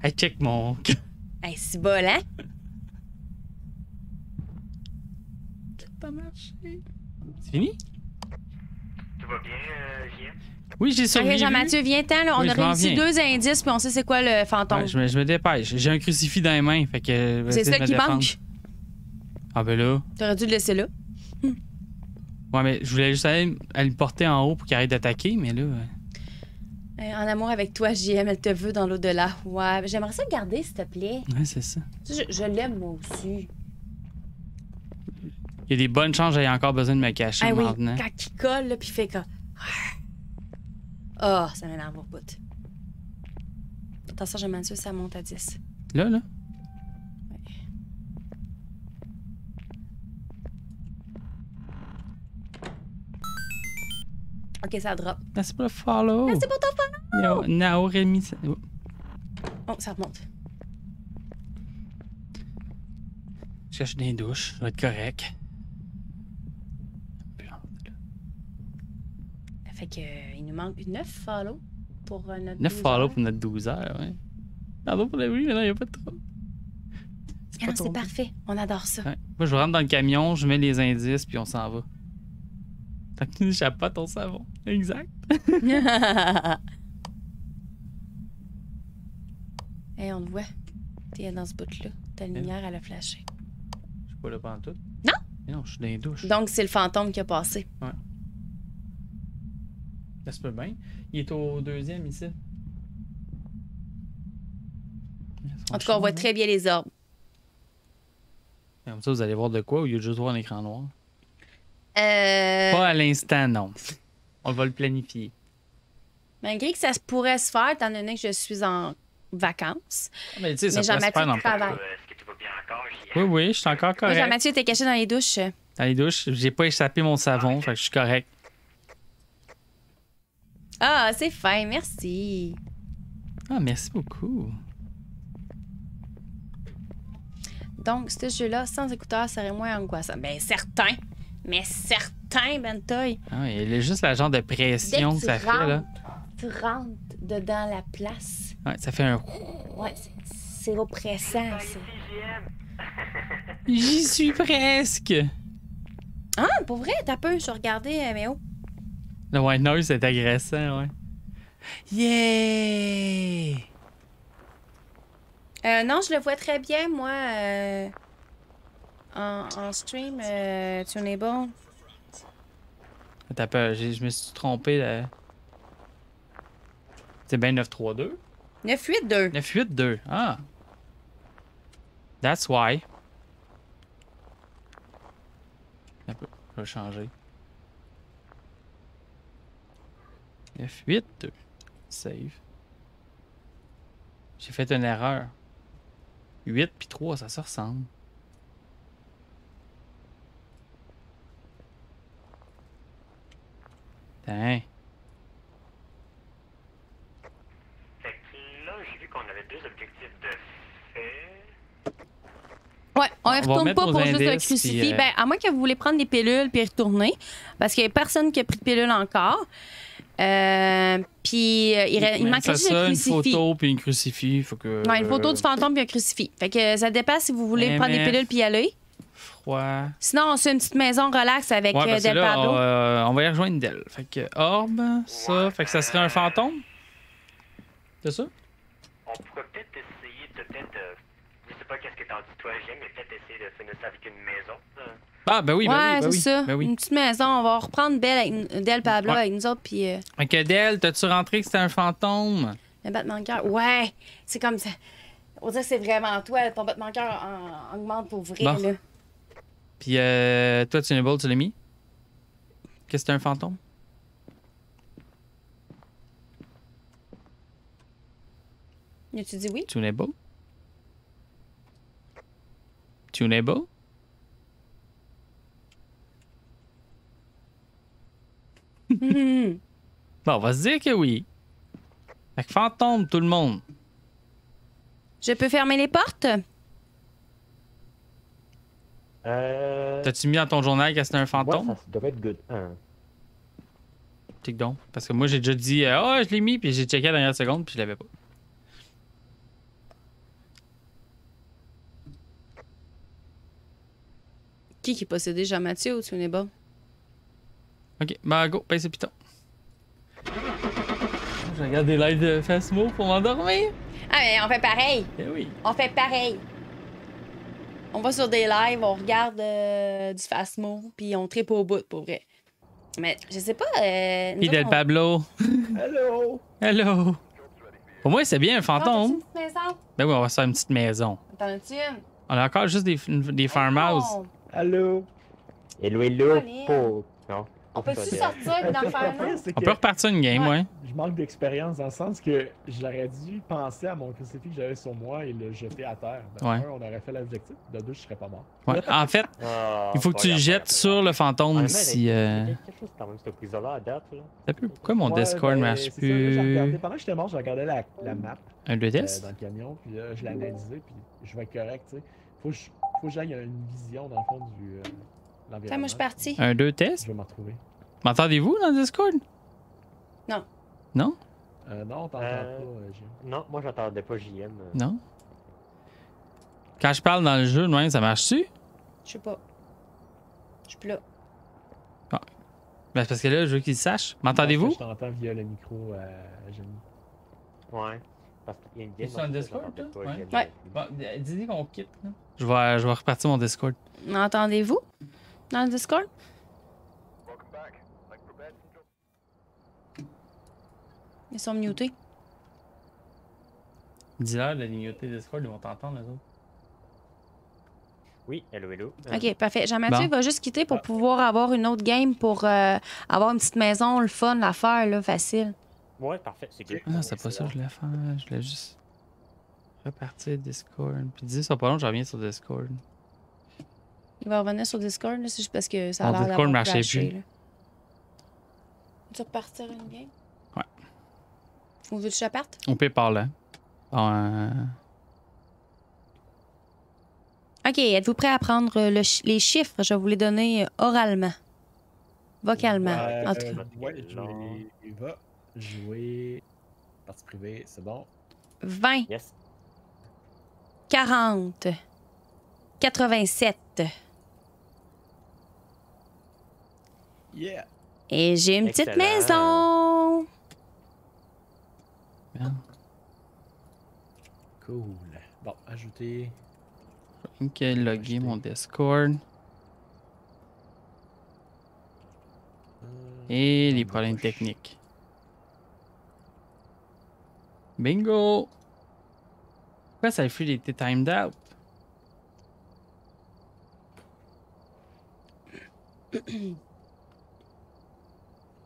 Hey, check mon... Hey, c'est bol, hein? Ça a pas marché. C'est fini? Tout va bien, JM? Oui, j'ai survécu. Ok, Jean-Mathieu, viens-t'en, là. On Oui, a je m'en réussi viens. 2 indices, puis on sait c'est quoi le fantôme. Ouais, je me dépêche. J'ai un crucifix dans les mains, fait que... je vais c'est essayer ça de me qui défendre. manque. Ah ben là... T'aurais dû le laisser là. Ouais, mais je voulais juste aller le porter en haut pour qu'il arrête d'attaquer, mais là... En amour avec toi, JM, elle te veut dans l'au-delà. Ouais, j'aimerais ça garder, s'il te plaît. Ouais, c'est ça. Je l'aime, moi aussi. Il y a des bonnes chances que j'aie encore besoin de me cacher Ah oui, maintenant. quand il colle, là, puis il fait comme... Oh, ça m'énerve au bout. Attention, Mathieu, ça monte à 10. Là? OK, ça drop. Merci pour le follow. Merci pour ton follow! Yo, Nao Rémi. Oh, ça remonte. Je cherche des douches. Ça va être correct. Fait que, il nous manque 9 follow pour notre 9 12 follow heures. pour notre 12 heures, ouais. Pardon pour la vie, mais non, il n'y a pas de trouble. Ah non, c'est parfait. On adore ça. Ouais. Moi, je rentre dans le camion, je mets les indices, puis on s'en va. Tant que tu n'échappes pas ton savon. Exact. Hey, on le voit. T'es dans ce bout-là. Ta lumière, elle a flashé. Je suis pas là pendant tout. Non? Mais non, je suis dans les douches. Donc, c'est le fantôme qui a passé. Ça se peut bien. Il est au deuxième ici. En tout cas, on voit très bien les orbes. Comme ça, vous allez voir de quoi au lieu de juste voir un écran noir. Euh... Pas à l'instant, non. On va le planifier. Malgré que ça se pourrait se faire, étant donné que je suis en vacances. Mais tu sais, ça Mais pourrait se faire Jean-Mathieu dans le travaille. Est-ce que tu vas bien encore, Oui, JM? oui, je suis encore Moi, correct. Jean-Mathieu était caché dans les douches. Dans les douches, j'ai pas échappé mon savon, fait que je suis correct. Ah, c'est fin, merci. Ah, merci beaucoup. Donc, ce jeu-là, sans écouteurs, serait moins angoissant. Bien, certain. Mais certain, Bentoy. Ah, oui, il y a juste la genre de pression que ça fait, là. Tu rentres dedans la place. Ouais, ça fait un... Ouais, c'est oppressant, ça. J'y suis presque! Ah, pour vrai, t'as peu, je regardais, mais oh. Le white noise, c'est agressant, ouais. Yeah! Non, je le vois très bien, moi, en stream, Tunable. T'as peur, je me suis trompé, là. C'est bien 9-3-2? 9-8-2. 9-8-2, ah! That's why. Un peu, je vais changer. 9-8-2. Save. J'ai fait une erreur. 8 puis 3, ça se ressemble. Tiens. Fait que là, j'ai vu qu'on avait 2 objectifs de fait. Ouais, on y On va retourne mettre pas nos pour juste un indices, crucifix. puis, Ben, à moins que vous voulez prendre des pilules puis y retourner. Parce qu'il y a personne qui a pris de pilule encore. Puis il Mais manquait ça, juste un une crucifix. photo puis un crucifix. Faut que, Ouais, une photo du fantôme puis un crucifix. Fait que ça dépend si vous voulez prendre des MF. pilules puis y aller. Froid. Sinon, on se fait une petite maison relax avec Ouais, parce que Del là, Pablo. on va y rejoindre Del. Fait que orbe, ça. Ouais, fait que ça serait un fantôme. C'est ça? On pourrait peut-être essayer de je sais pas qu'est-ce que t'en dis toi, JM, mais peut-être essayer de finir ça avec une maison. Ah, ben oui, ben ouais, oui, ben c'est oui. ça. Ben oui. Une petite maison. On va reprendre Del Pablo Ouais. avec nous autres. Puis Fait que Del, t'as-tu rentré que c'était un fantôme? le battement de cœur. Ouais, c'est comme ça. On dirait que c'est vraiment toi. Ton battement de cœur augmente pour vrai. Bon. Là. Puis toi, Tunable, tu l'as mis? Qu'est-ce que c'est un fantôme? Tu dis oui? Tunable? Tunable? Mhm. Bon, on va se dire que oui. Fait que fantôme, tout le monde. Je peux fermer les portes? T'as-tu mis dans ton journal que c'était un fantôme? Ouais, ça devrait être good. Check donc. Parce que moi, j'ai déjà dit, je l'ai mis, puis j'ai checké à la dernière seconde, puis je l'avais pas. Qui est possédé Jean-Mathieu ou Tunable? Ok, bah go, pèse le piton. Je regarde des lives de Phasmo pour m'endormir. Ah, mais on fait pareil. Eh oui. On fait pareil. On va sur des lives, on regarde du Phasmo, puis on tripe au bout, pour vrai. Mais je sais pas. nous Fidel autres, on- Pablo. Hello! Hello. Pour moi, c'est bien un Ah, t'as-tu fantôme. une petite maison? Ben oui, on va se faire une petite maison. T'en as-tu une? On a encore juste des farmhouses. Oh! Allô! Hello, hello. Allez. Pour... Non. On peut-tu Ça, sortir et d'en faire un autre? On peut repartir une game, ouais. Je manque d'expérience dans le sens que j'aurais dû penser à mon crucifix que j'avais sur moi et le jeter à terre. De Ouais. un, on aurait fait l'objectif. De deux, je serais pas mort. Ouais. En fait, Ah, il faut que pas tu le grave, jettes pas sur grave. le fantôme Honnêtement, si. il y a quelque chose quand même, cette prise-là à date. Là. Ça peut- Pourquoi mon Ouais, Discord ben, marche c'est ça, là, j'ai regardé- plus? pendant que j'étais mort, je regardais la map Un 2DS? dans le camion, puis là, je l'ai analysé, puis je vais être correct, tu sais. Faut que j'aille une vision, dans le fond, du l'environnement. Tiens, moi, je suis partie. Un 2 test? Je vais m'en retrouver. M'entendez-vous dans le Discord? Non. Non? Non, on t'entend pas, Jim. Non, moi j'entendais pas JM. Non? Quand je parle dans le jeu, même, ça marche-tu? Je sais pas. Je suis plus là. Ben, c'est parce que là, je veux qu'ils sachent. M'entendez-vous? Je t'entends via le micro, Jenny. Ouais. Parce qu'il y a une T'es game. sur un donc, Discord, j'entendais toi? pas Ouais. JM. Ouais. Bon, dis-lui qu'on quitte. Là. Je vais repartir mon Discord. Entendez-vous? Dans le Discord? Ils sont mutés. Dis-leur de lignoter Discord, ils vont t'entendre, les autres. Oui, hello, hello. OK, parfait. Jean-Mathieu Bon. va juste quitter pour pouvoir avoir une autre game pour avoir une petite maison, le fun, l'affaire, là, facile. Ouais, parfait, c'est good. Ah non, c'est pas ça que je voulais faire. Je voulais juste repartir Discord. Puis dis ça pas long, je reviens sur Discord. Il va revenir sur Discord, là, c'est juste parce que ça a Mon l'air Discord d'avoir marchait crashé, plus. là. Tu veux repartir une game? Ouais. Ou veux-tu que je parte? On peut parler. OK, êtes-vous prêt à prendre les chiffres? Je vais vous les donner oralement. Vocalement, en tout cas. Ouais, je vais jouer. Partie privée, c'est bon. 20, Yes. 40, 87. Yeah! Et j'ai une petite Excellent. maison. Bien. Cool. Bon, ajouter. Ok, loguer mon Discord. Et les problèmes techniques. Bingo! Pourquoi ça fait était timed out?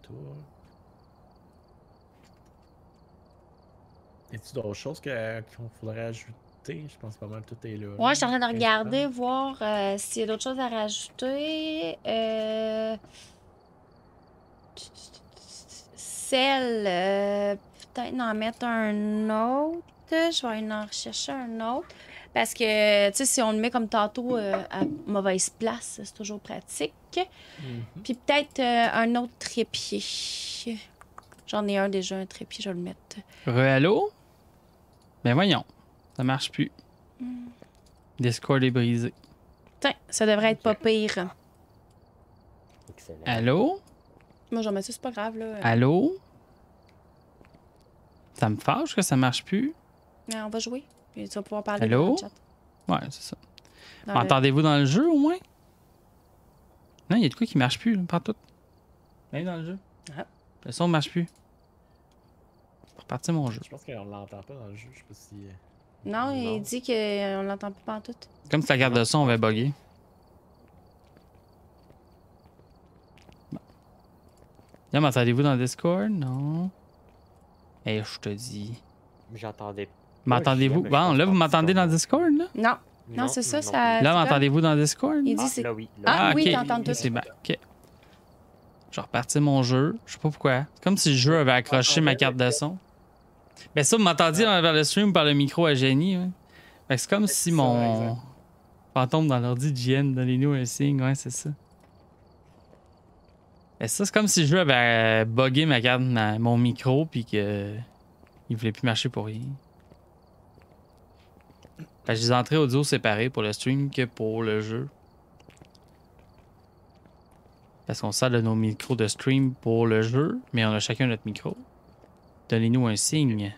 Tour. Y a-t-il d'autres choses qu'on faudrait ajouter? Je pense pas mal tout est là. Ouais, je suis en train de regarder, voir s'il y a d'autres choses à rajouter. Celle, peut-être en mettre un autre. Je vais en rechercher un autre. Parce que, tu sais, si on le met comme tantôt à mauvaise place, c'est toujours pratique. Puis peut-être un autre trépied. J'en ai un déjà, un trépied, je vais le mettre. Re-allô? Ben voyons. Ça marche plus. Discord est brisé. Tiens, ça devrait être pas pire. Excellent. Allô? Moi, j'en mets ça, c'est pas grave, là. Allô? Ça me fâche que ça marche plus. Mais on va jouer. Puis tu vas pouvoir parler Allô? dans le chat. Ouais, c'est ça. Dans le- Entendez-vous dans le jeu au moins? Non, il y a de quoi qui marche plus, là, partout. Même dans le jeu. Ah. Le son marche plus. Faut repartir mon jeu. Je pense qu'on l'entend pas dans le jeu. Je sais pas si. Non, Non. il dit qu'on l'entend pas en tout. Comme si la carte de son avait bugué. Bon. Là, m'entendez-vous dans le Discord? Non. Eh, je te dis. J'entendais. M'entendez-vous? mais je Bon, pense là, pas vous que m'entendez ça dans le va. Discord, là? Non. Non, c'est ça, non ça. plus. Là, c'est comme- m'entendez-vous dans le Discord? Il dit Ah, c'est. là, oui. Ah, oui, ok. t'entends tout. C'est bien. Ok. Je vais repartir mon jeu. Je sais pas pourquoi. C'est comme si le jeu avait accroché ma carte de son. Ben ça, vous m'entendiez vers le stream par le micro à Jenny. Ouais. Fait que c'est comme si ça, mon exact. fantôme dans l'ordi de JN, donnez-nous un signe. Ouais, c'est ça. Ben ça, c'est comme si le jeu avait buggé ma carte, mon micro, puis que il voulait plus marcher pour rien. Fait que j'ai des entrées audio séparées pour le stream que pour le jeu. Parce qu'on sert de nos micros de stream pour le jeu, mais on a chacun notre micro. Donnez-nous un signe.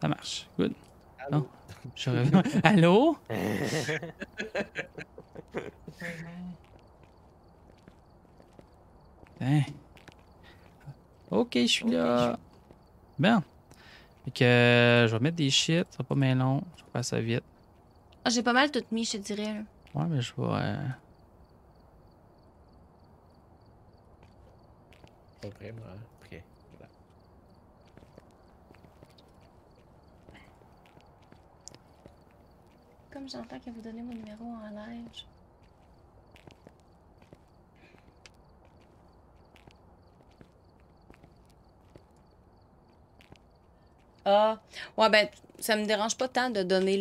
Ça marche. Good. Non. Je reviens. Allô? Hein. Ok, je suis là. Bien. Fait que je vais mettre des shit, ça sera pas bien long. Je vais faire ça vite. Ah, j'ai pas mal tout mis, je te dirais. Là. Ouais, mais je vais. Pas vraiment prêt. Voilà. Comme j'entends que vous donnez mon numéro en live. Ah, ouais, ben, ça me dérange pas tant de donner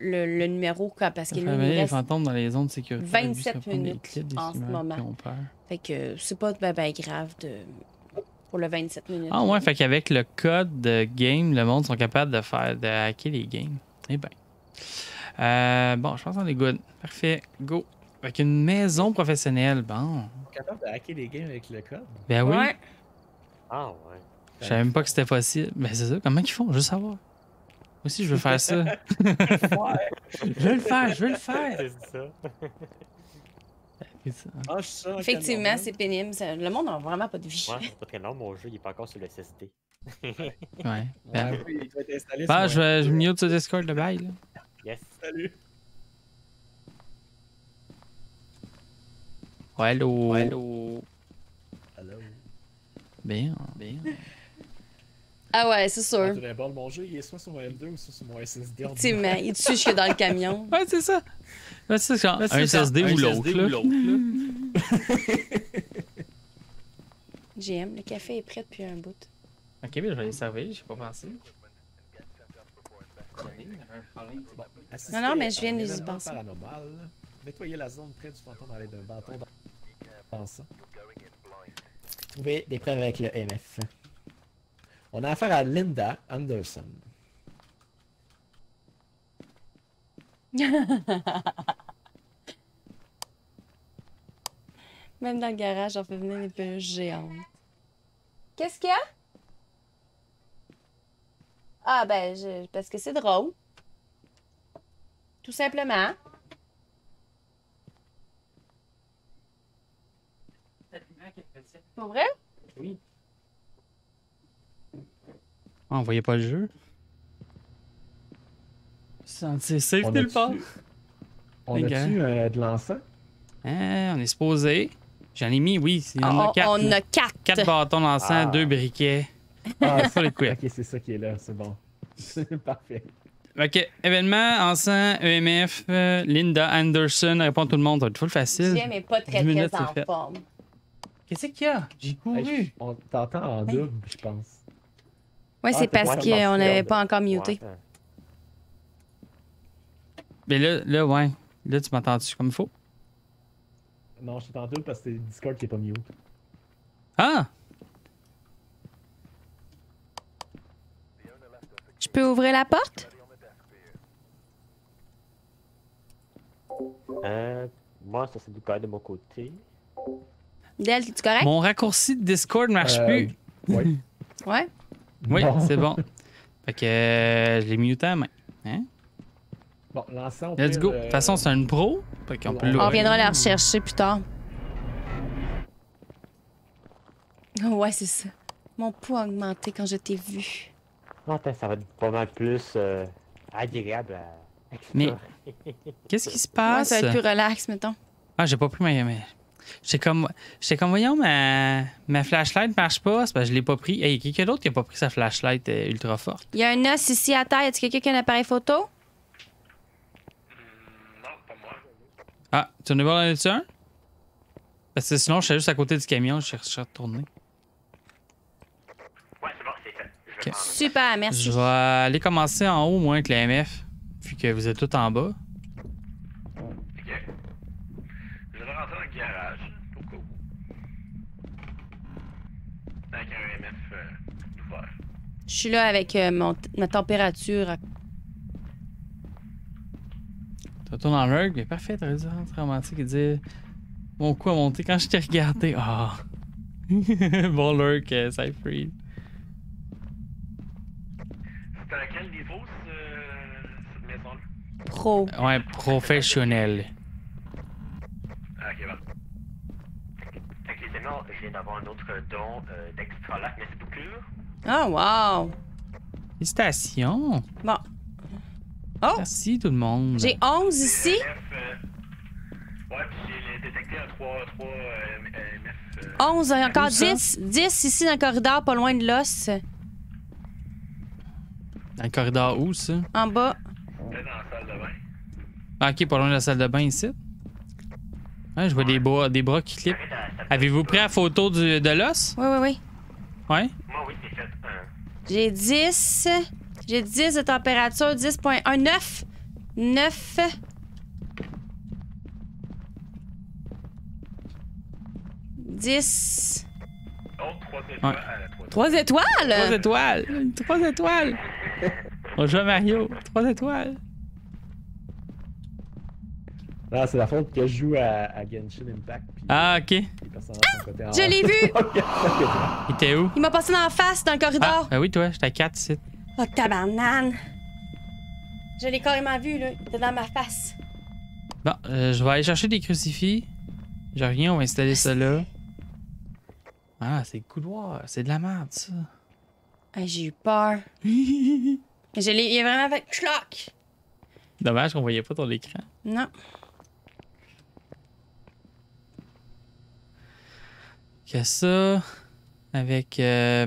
le numéro parce qu'il nous Les reste fantômes dans les zones de sécurité. 27 minutes en ce moment. Fait que c'est pas ben grave pour le 27 minutes. Ah ouais, fait qu'avec le code de game, le monde sont capables de hacker les games. Eh ben. Bon, je pense qu'on est good. Parfait. Go. Avec une maison professionnelle. Bon. Capable de hacker les games avec le code? Ben oui. Ouais. Ah ouais. Je savais même pas que c'était possible. Ben c'est ça. Comment ils font? Je veux savoir. Moi aussi, je veux faire ça. Je veux le faire, je veux le faire. C'est ça. C'est ça. Ah, je suis sûr en Effectivement, Cameroun. c'est pénible. Le monde n'a vraiment pas de vie. Ouais, c'est pas très long, mon jeu, il est pas encore sur le SSD. Ouais. Ouais, Ben, oui, il doit être installé bah, sur je mute sur Discord le bail. Là. Yes. Salut. Ouais, allô. Allô. Bien, bien. Ah ouais, c'est sûr. Tu bon, mon jeu, il est soit sur mon M2 ou soit sur mon SSD. Effectivement, il tue jusque dans le camion. Ouais, c'est ça. Ouais, c'est ça. Un SSD ou l'autre. GM, le café est prêt depuis un bout. Ok, mais je vais les servir, j'ai pas pensé. Non, non, mais je viens de les y événement penser. paranormal. Nettoyer la zone près du fantôme à l'aide d'un bâton dansant. Trouver des preuves avec le MF. On a affaire à Linda Anderson. Même dans le garage, on fait venir des peluches géantes. Qu'est-ce qu'il y a? Ah, ben, parce que c'est drôle. Tout simplement. Pour vrai? Oui. Ah, on voyait pas le jeu. C'est safe On nulle part. On Les a-tu de l'encens? Hein, on est supposé. J'en ai mis, oui. Il y en a 4. On a 4. 4 bâtons d'encens, 2 briquets. Ah, Sur les couilles. ok, c'est ça qui est là, c'est bon. Parfait. Ok, événement, encens, EMF, Linda Anderson, répond tout le monde. Ça va être full facile. J'aime, mais pas 10 très, minutes, très en c'est fait. forme. Qu'est-ce qu'il y a? J'ai couru. Hey, on t'entend en double, je pense. Ouais, c'est t'es parce pas qu'on en n'avait mode. pas encore muté. Ouais. Mais là, ouais. Là, tu m'entends-tu comme il faut? Non, je suis en double parce que c'est Discord qui est pas mute. Ah! Je peux ouvrir la porte? Moi, ça c'est du cas de mon côté. Del, es-tu correct? Mon raccourci de Discord marche plus. Oui. Ouais. Oui, Bon. c'est bon. Fait que je l'ai muté à la main. Hein? Bon, l'encens. Let's go. De toute façon, c'est une pro. Fait qu'on peut On On l'ouvrir. viendra la rechercher plus tard. Ouais, c'est ça. Mon poids a augmenté quand je t'ai vu. Non, attends, ça va être pas mal plus agréable à Mais explorer. qu'est-ce qui se Ouais, passe? ça va être plus relax, mettons. Ah, j'ai pas pris ma. J'étais comme, voyons, ma flashlight marche pas. C'est parce que je l'ai pas pris. Hey, quelqu'un d'autre qui a pas pris sa flashlight ultra forte. Il y a un os ici à terre. Est-ce quelqu'un qui a un appareil photo? Non, pas moi. Ah, tu en es voir là-dessus un? Parce que sinon, je suis juste à côté du camion. Je cherche à retourner. Ouais, c'est bon, c'est fait. Je Ok. vais prendre. Super, merci. Je vais aller commencer en haut, moins que la MF. Vu que vous êtes tous en bas. Ok. Je vais rentrer dans le garage. Au cas où. Avec un MF ouvert. Je suis là avec ma température. Tu retournes en lurk. Mais parfait, t'as raison. C'est romantique. Il dit mon coup a monté quand je t'ai regardé. Ah! Bon lurk, ça free. C'était à quel niveau cette maison-là? Pro. Ouais, professionnel. Ah, ok, bon. Fait que les amis, sinon, je viens d'avoir un autre don d'extra lac, mais c'est pour cure. Oh, wow! Félicitations. Bon. Oh! Merci tout le monde. J'ai 11 ici. Ouais, puis j'ai détecté un 3 MF. 11, encore Où ça? 10. 10 ici dans le corridor, pas loin de l'os. Dans le corridor où, ça? En bas. Dans la salle de bain. Ah, ok, pas loin de la salle de bain ici. Ouais, je vois des bras qui clipent. Avez-vous pris la photo de l'os? Oui, oui, oui. Ouais. Moi, oui, c'est fait. J'ai 10. J'ai 10 de température, 10.1. 9. 9. 10. Oh, 3 étoiles. Ouais. 3 étoiles! 3 étoiles! 3 étoiles! On joue à Mario. 3 étoiles. Non, c'est la faute que je joue à Genshin Impact. Puis, Ah, ok. les personnages sont côté en Je l'ai vu! Ok. Il était où? Il m'a passé dans la face, dans le Ah, corridor. ben oui, toi, j'étais à 4 ici. Oh, tabarnane! Je l'ai carrément vu, là. Il était dans ma face. Bon, je vais aller chercher des crucifix. Je reviens, on va installer ça là. Ah, c'est le couloir. C'est de la merde, ça. Ah, j'ai eu peur. Il a vraiment fait cloc. Dommage qu'on voyait pas ton écran. Non. Que ça. Avec. Ah,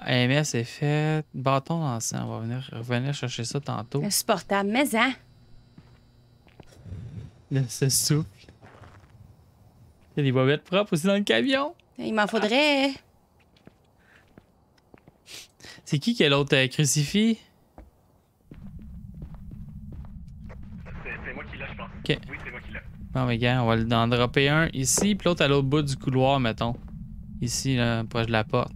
AMS c'est fait. Bâton d'encens. On va revenir chercher ça tantôt. Insupportable, mais hein? Là, ça souffle. Il y a des bobettes propres aussi dans le camion. Il m'en faudrait. C'est qui a l'autre crucifix? C'est moi qui l'ai, je pense. Ok. Oui, c'est moi qui l'ai. Bon, mais gars, on va en dropper un ici, puis l'autre à l'autre bout du couloir, mettons. Ici, là, proche de la porte.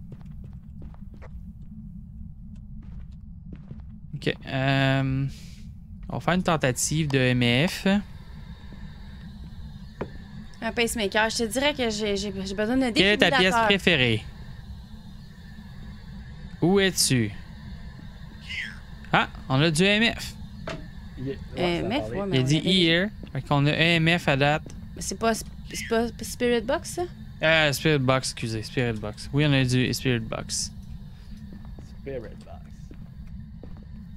Ok. On va faire une tentative de MF. Un pacemaker. Je te dirais que j'ai besoin d'un Quelle est ta pièce défibrillateur. préférée? Où es-tu? Ah, on a du MF. MF, ouais, mais Il a on dit avait- here. Fait qu'on a un MF à date. C'est pas Spirit Box, ça? Spirit Box, excusez. Spirit Box. Oui, on a du Spirit Box. Spirit Box.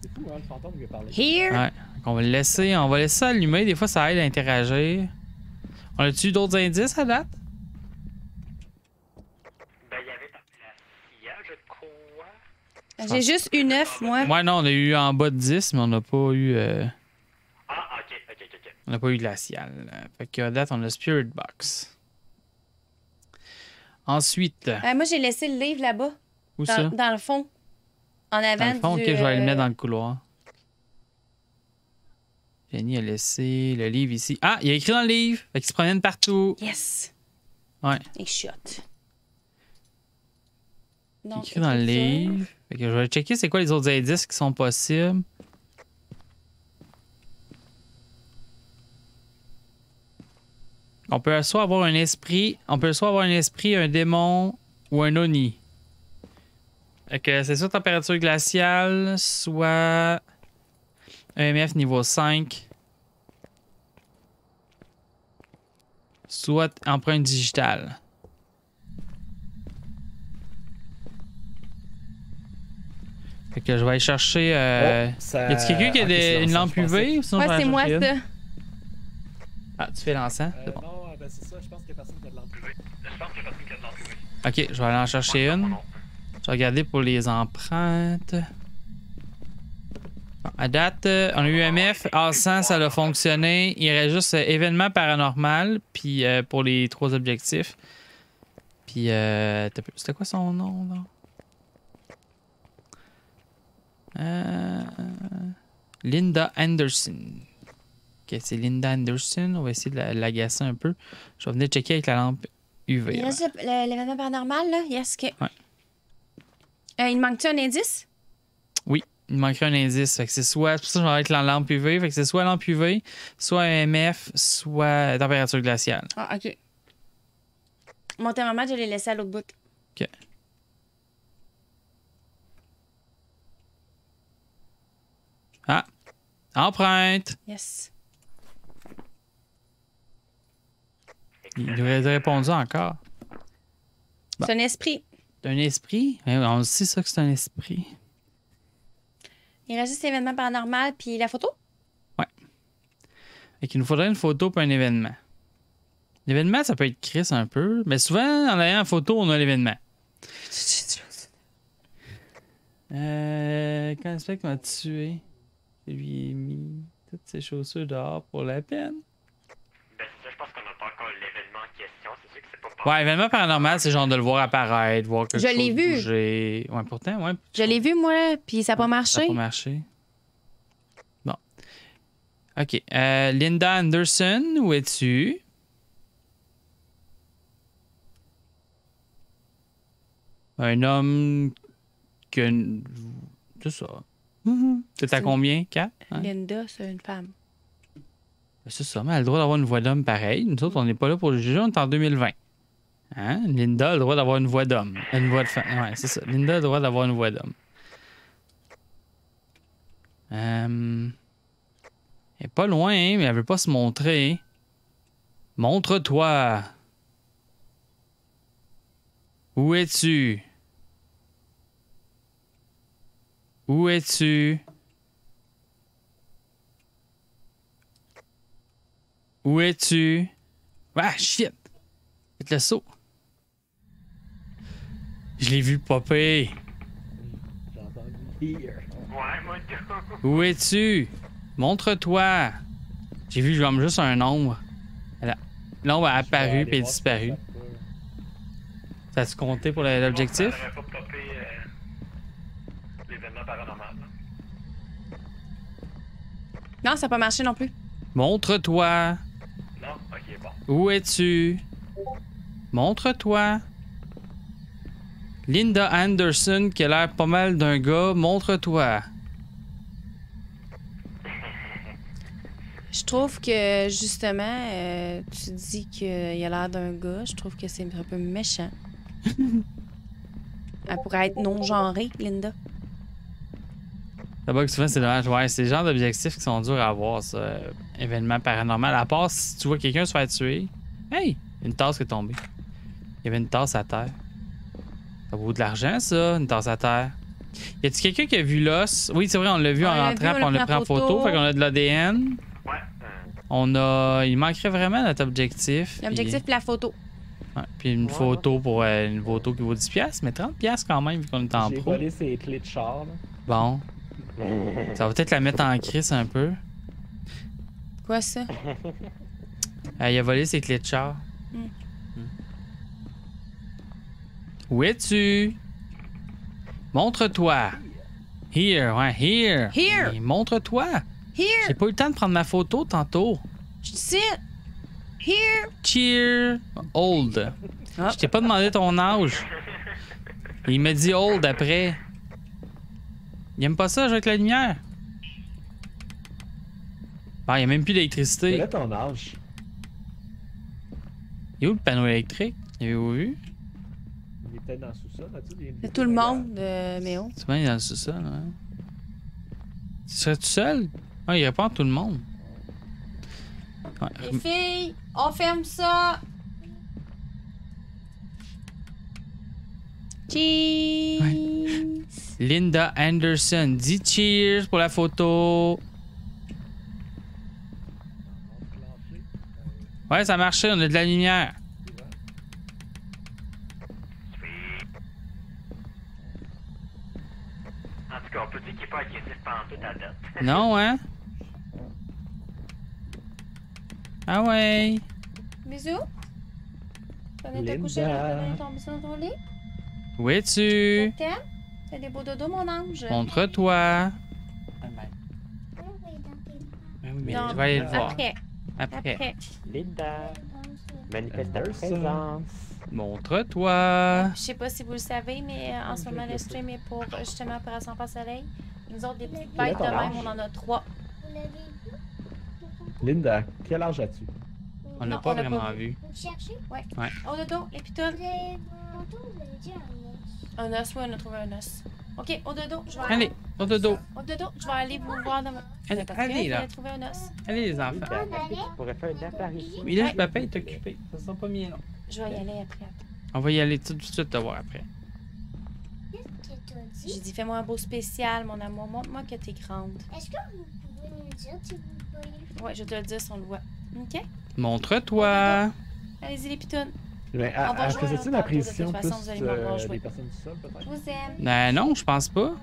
C'est fou, hein, le fantôme qui a parlé. Here? Ouais. Donc on va le laisser. On va laisser ça allumer. Des fois, ça aide à interagir. On a-tu d'autres indices à date? Ben, il y avait la CIA, je crois. J'ai juste eu 9, moi. Ouais, non, on a eu en bas de 10, mais on n'a pas eu. Ah, ok. On n'a pas eu glacial. Fait qu'à date, on a Spirit Box. Ensuite, Moi, j'ai laissé le livre là-bas. où ça? Dans le fond. En avant Dans le fond, du... ok, je vais aller le mettre dans le couloir. Jenny a laissé le livre ici. Ah, il a écrit dans le livre. Fait qu'il se promène partout. Yes! Ouais. Et shot. Il a Donc, écrit dans le écriture. livre. Fait que je vais checker c'est quoi les autres indices qui sont possibles. On peut soit avoir un esprit, un démon ou un Oni. Fait que c'est soit température glaciale, soit EMF niveau 5, soit empreinte digitale. Fait que je vais aller chercher. Y a-t-il quelqu'un qui a Ok, c'est une l'encens, lampe je pensais. UV ou sinon je Ouais, vais c'est en moi, chercher une? ça. Ah, tu fais l'encens? C'est bon. Non, ben c'est ça, je pense qu'il y a personne qui a de lampe. Je pense qu'il y a personne qui a de l'entrée. Ok, je vais aller en chercher une. Je vais regarder pour les empreintes. Bon, à date, on a eu MF. A100, ça a fonctionné. Il reste juste événement paranormal. Puis pour les 3 objectifs. Puis, c'était quoi son nom, là? Linda Anderson. Ok, c'est Linda Anderson. On va essayer de l'agacer un peu. Je vais venir checker avec la lampe UV. Il là. reste l'événement paranormal, là. Yes, que... Ouais. Il manque-tu un indice? Oui, il manquerait un indice. Fait que c'est soit. C'est pour ça que je vais avec la lampe UV. Fait que c'est soit lampe UV, soit MF, soit température glaciale. Ah, OK. Mon thermomètre, je l'ai laissé à l'autre bout. OK. Ah! Empreinte! Yes. Il nous a répondu encore. Bon. C'est un esprit. C'est un esprit? On sait ça que c'est un esprit. Il reste juste l'événement paranormal puis la photo. Fait qu'il nous faudrait une photo pour un événement. L'événement, ça peut être Chris un peu, mais souvent, en ayant une photo, on a l'événement. Quand est-ce qu'il m'a tué? Je lui ai mis toutes ses chaussures dehors pour la peine. Ben, c'est ça, je pense qu'on n'a pas encore l'événement en question. C'est sûr que c'est pas Ouais, événement paranormal, c'est genre de le voir apparaître, voir quelque Je chose l'ai vu. bouger. Ouais, pourtant, ouais. Je l'ai vu, moi, puis ça n'a pas Ça marché. n'a pas marché. Bon. OK. Linda Anderson, où es-tu? Un homme que... C'est ça. C'est à combien? 4? Hein? Linda, c'est une femme. C'est ça, mais elle a le droit d'avoir une voix d'homme pareil. Nous autres, on n'est pas là pour le juger, on est en 2020. Hein? Linda a le droit d'avoir une voix d'homme. Une voix de femme. Ouais, c'est ça. Linda a le droit d'avoir une voix d'homme. Elle est pas loin, hein, mais elle veut pas se montrer. Montre-toi. Où es-tu? Où es-tu? Où es-tu? Ah, shit! Faites le saut. Je l'ai vu popper. J'ai entendu here. Ouais, moi, tout. Où es-tu? Montre-toi. J'ai vu comme juste un ombre. L'ombre a apparu puis est disparu. Ça a-tu compté pour l'objectif? Ça aurait pas popé l'événement paranormal. Là. Non, ça n'a pas marché non plus. Montre-toi. Non? Ok, bon. Où es-tu? Montre-toi. Linda Anderson, qui a l'air pas mal d'un gars, montre-toi. Je trouve que, justement, tu dis qu'il a l'air d'un gars. Je trouve que c'est un peu méchant. Elle pourrait être non-genrée, Linda. Ça va que souvent, c'est dommage. Ouais, c'est le genre d'objectifs qui sont durs à avoir, ça. Événement paranormal. À part si tu vois quelqu'un se faire tuer. Hey! Une tasse qui est tombée. Il y avait une tasse à terre. Ça vaut de l'argent, ça, une tasse à terre. Y a-t-il quelqu'un qui a vu l'os? Oui, c'est vrai, on l'a vu On en l'a rentrant, vu, puis on l'a pris en photo. Fait qu'on a de l'ADN. Ouais. On a. Il manquerait vraiment notre objectif. L'objectif de la photo. Puis, ouais, puis une photo pour une photo qui vaut 10$, mais 30$ quand même, vu qu'on est en J'ai pro. volé ses clés de char. Là. Bon. Ça va peut-être la mettre en crise un peu. Quoi, ça? Il a volé ses clés de char. Où es-tu? Montre-toi. Here, ouais, here. Here. Et montre-toi. J'ai Here! pas eu le temps de prendre ma photo tantôt. Je te cite! Here! Cheer. Old. Ah. Je t'ai pas demandé ton âge. Il m'a dit old après. Il aime pas ça, jouer avec la lumière. Bon, il y a même plus d'électricité. Quel est ton âge? Il est où le panneau électrique? Avez-vous vu? Il est peut-être dans le sous-sol. Là-dessus. C'est tout le monde de Méo. Souvent, il est dans le sous-sol. Hein? Tu serais-tu seul? Ah, il répond à tout le monde. Ouais. Les filles, on ferme ça! Cheese! Linda Anderson dit cheers pour la photo. Ouais, ça marchait, on a de la lumière. En tout cas, on peut dire qu'il n'est pas agressif pendant toute la date. Non, hein? Ah ouais. Bisous! T'en es Linda. couché, t'en es tombé sur ton lit? Où es-tu? Je t'aime? T'as des beaux dodos, mon ange? Montre-toi. Mais Non, je vais aller le voir. Après. Après. Linda, manifeste ta Anderson. présence. Montre-toi. Je sais pas si vous le savez, mais en ce moment, le stream est pour justement Opération Pas Soleil. Nous autres, des petites bêtes de même, on en a 3. Linda, quel âge as-tu? On l'a Non, pas on l'a vraiment pas vu. Vous cherchez? Au dodo, les pitounes. Tantôt, vous avez dit un os. Un os, oui, on a trouvé un os. OK, au dodo, je vais Allez, au dodo. Au dodo, je vais aller vous voir demain. Allez, Parce que allez, je là. vais trouver un os. Allez, les enfants. Ben, est-ce que tu pourrais faire une apparition? Mais là, papa est occupé. Ça sera pas bien long. Je vais y aller après. On va y aller tout de suite te voir après. Qu'est-ce que t'as dit? J'ai dit, fais-moi un beau spécial, mon amour. Montre-moi que t'es grande. Est-ce que vous pouvez nous dire si vous voyez? Ouais, je vais te le dire si on le voit. OK? Montre-toi. Allez-y, les pitounes. Mais On va jouer faisais-tu un une autre apparition de toute plus façon, vous allez m'en jouer. des personnes du sol, Je peut-être? vous aime. Ben non, je pense pas.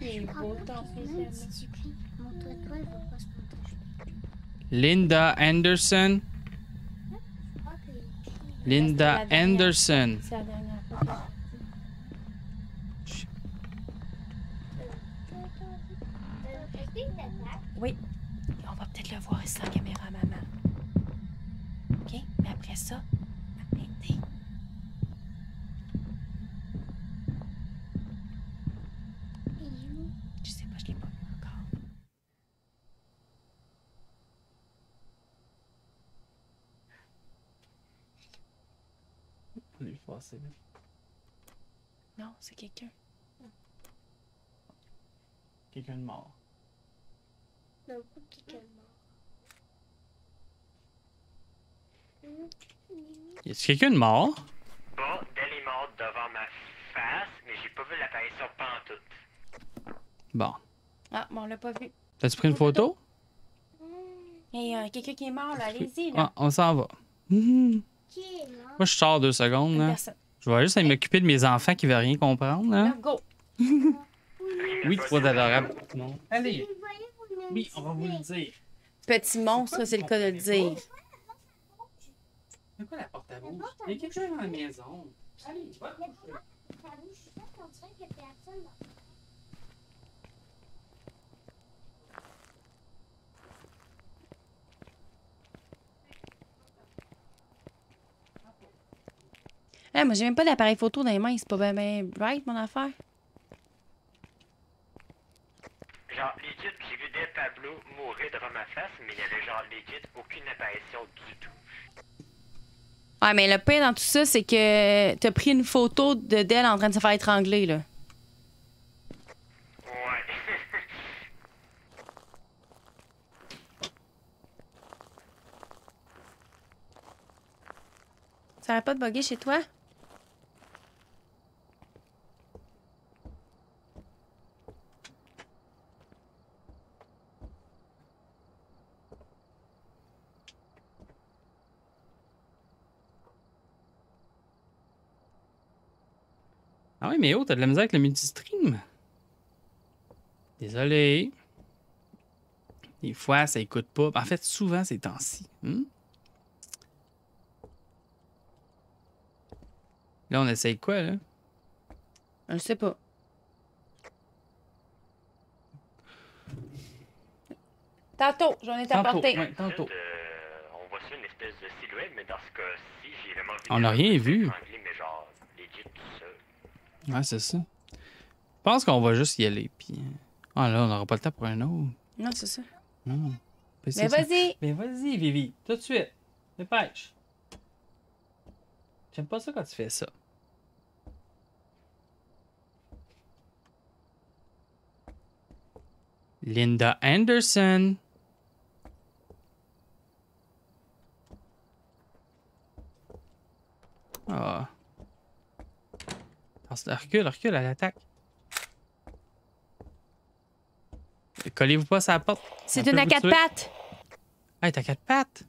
Il est beau, ton Même fils. si tu cliques, montre-toi, il va pas se montrer. Linda Anderson. Je crois que Linda la dernière. Anderson. C'est la dernière fois. est-ce qu'il t'attaque? Oui. On va peut-être le voir ici en caméra, maman. OK? Mais après ça, arrêtez. Je sais pas, je l'ai pas vu encore. On est passé. Non, c'est quelqu'un. Quelqu'un de mort. Non, pas quelqu'un de mort. Y a-tu quelqu'un de mort? Bon, Dell est morte devant ma face, mais j'ai pas vu l'apparition pantoute. Bon. Ah, bon, on l'a pas vu. T'as-tu pris une photo? Il y a quelqu'un qui est mort, là. Allez-y, là. Ah, on s'en va. Mhm. Qui est mort? Moi, je sors 2 secondes. Une Là. personne. Je vais juste aller m'occuper de mes enfants qui veulent rien comprendre. Là, Hein? go. Oui, trop adorable. Non. Allez. Vous voyez, vous me Oui, on va vous le dites. dire. Petit monstre, c'est le cas de le dire. C'est quoi la porte à bouche? Il y a quelqu'un dans la maison. Allez, va. Ta bouche faite, on dirait qu'il y a personne dans- Moi, j'ai même pas d'appareil photo dans les mains. C'est pas bien bright, mon affaire. Genre, legit, j'ai vu Del Pablo mourir devant ma face, mais il y avait genre legit aucune apparition du tout. Ouais, mais le pire dans tout ça, c'est que t'as pris une photo de d'elle en train de se faire étrangler, là. Ouais. Ça arrête pas de bugger chez toi? Ah oui, mais oh, t'as de la misère avec le multistream. Désolé. Des fois, ça écoute pas. En fait, souvent, ces temps-ci. Là, on essaye quoi, là? Je sais pas. Tantôt, j'en ai apporté. Ouais, tantôt. On voit ça une espèce de silhouette, mais dans ce cas-ci, j'ai vraiment vu. On n'a rien vu. Mais genre, legit, tout ça. Ouais, c'est ça. Je pense qu'on va juste y aller, puis... Ah là, on n'aura pas le temps pour un autre. Non, c'est ça. Non. Mais vas-y! Mais vas-y, Vivi, tout de suite. Dépêche. J'aime pas ça quand tu fais ça. Linda Anderson. Ah. Recule, recule, elle attaque. Collez-vous pas sa porte. C'est Elle une peut à vous 4 tuer. pattes. Hey, t'as 4 pattes.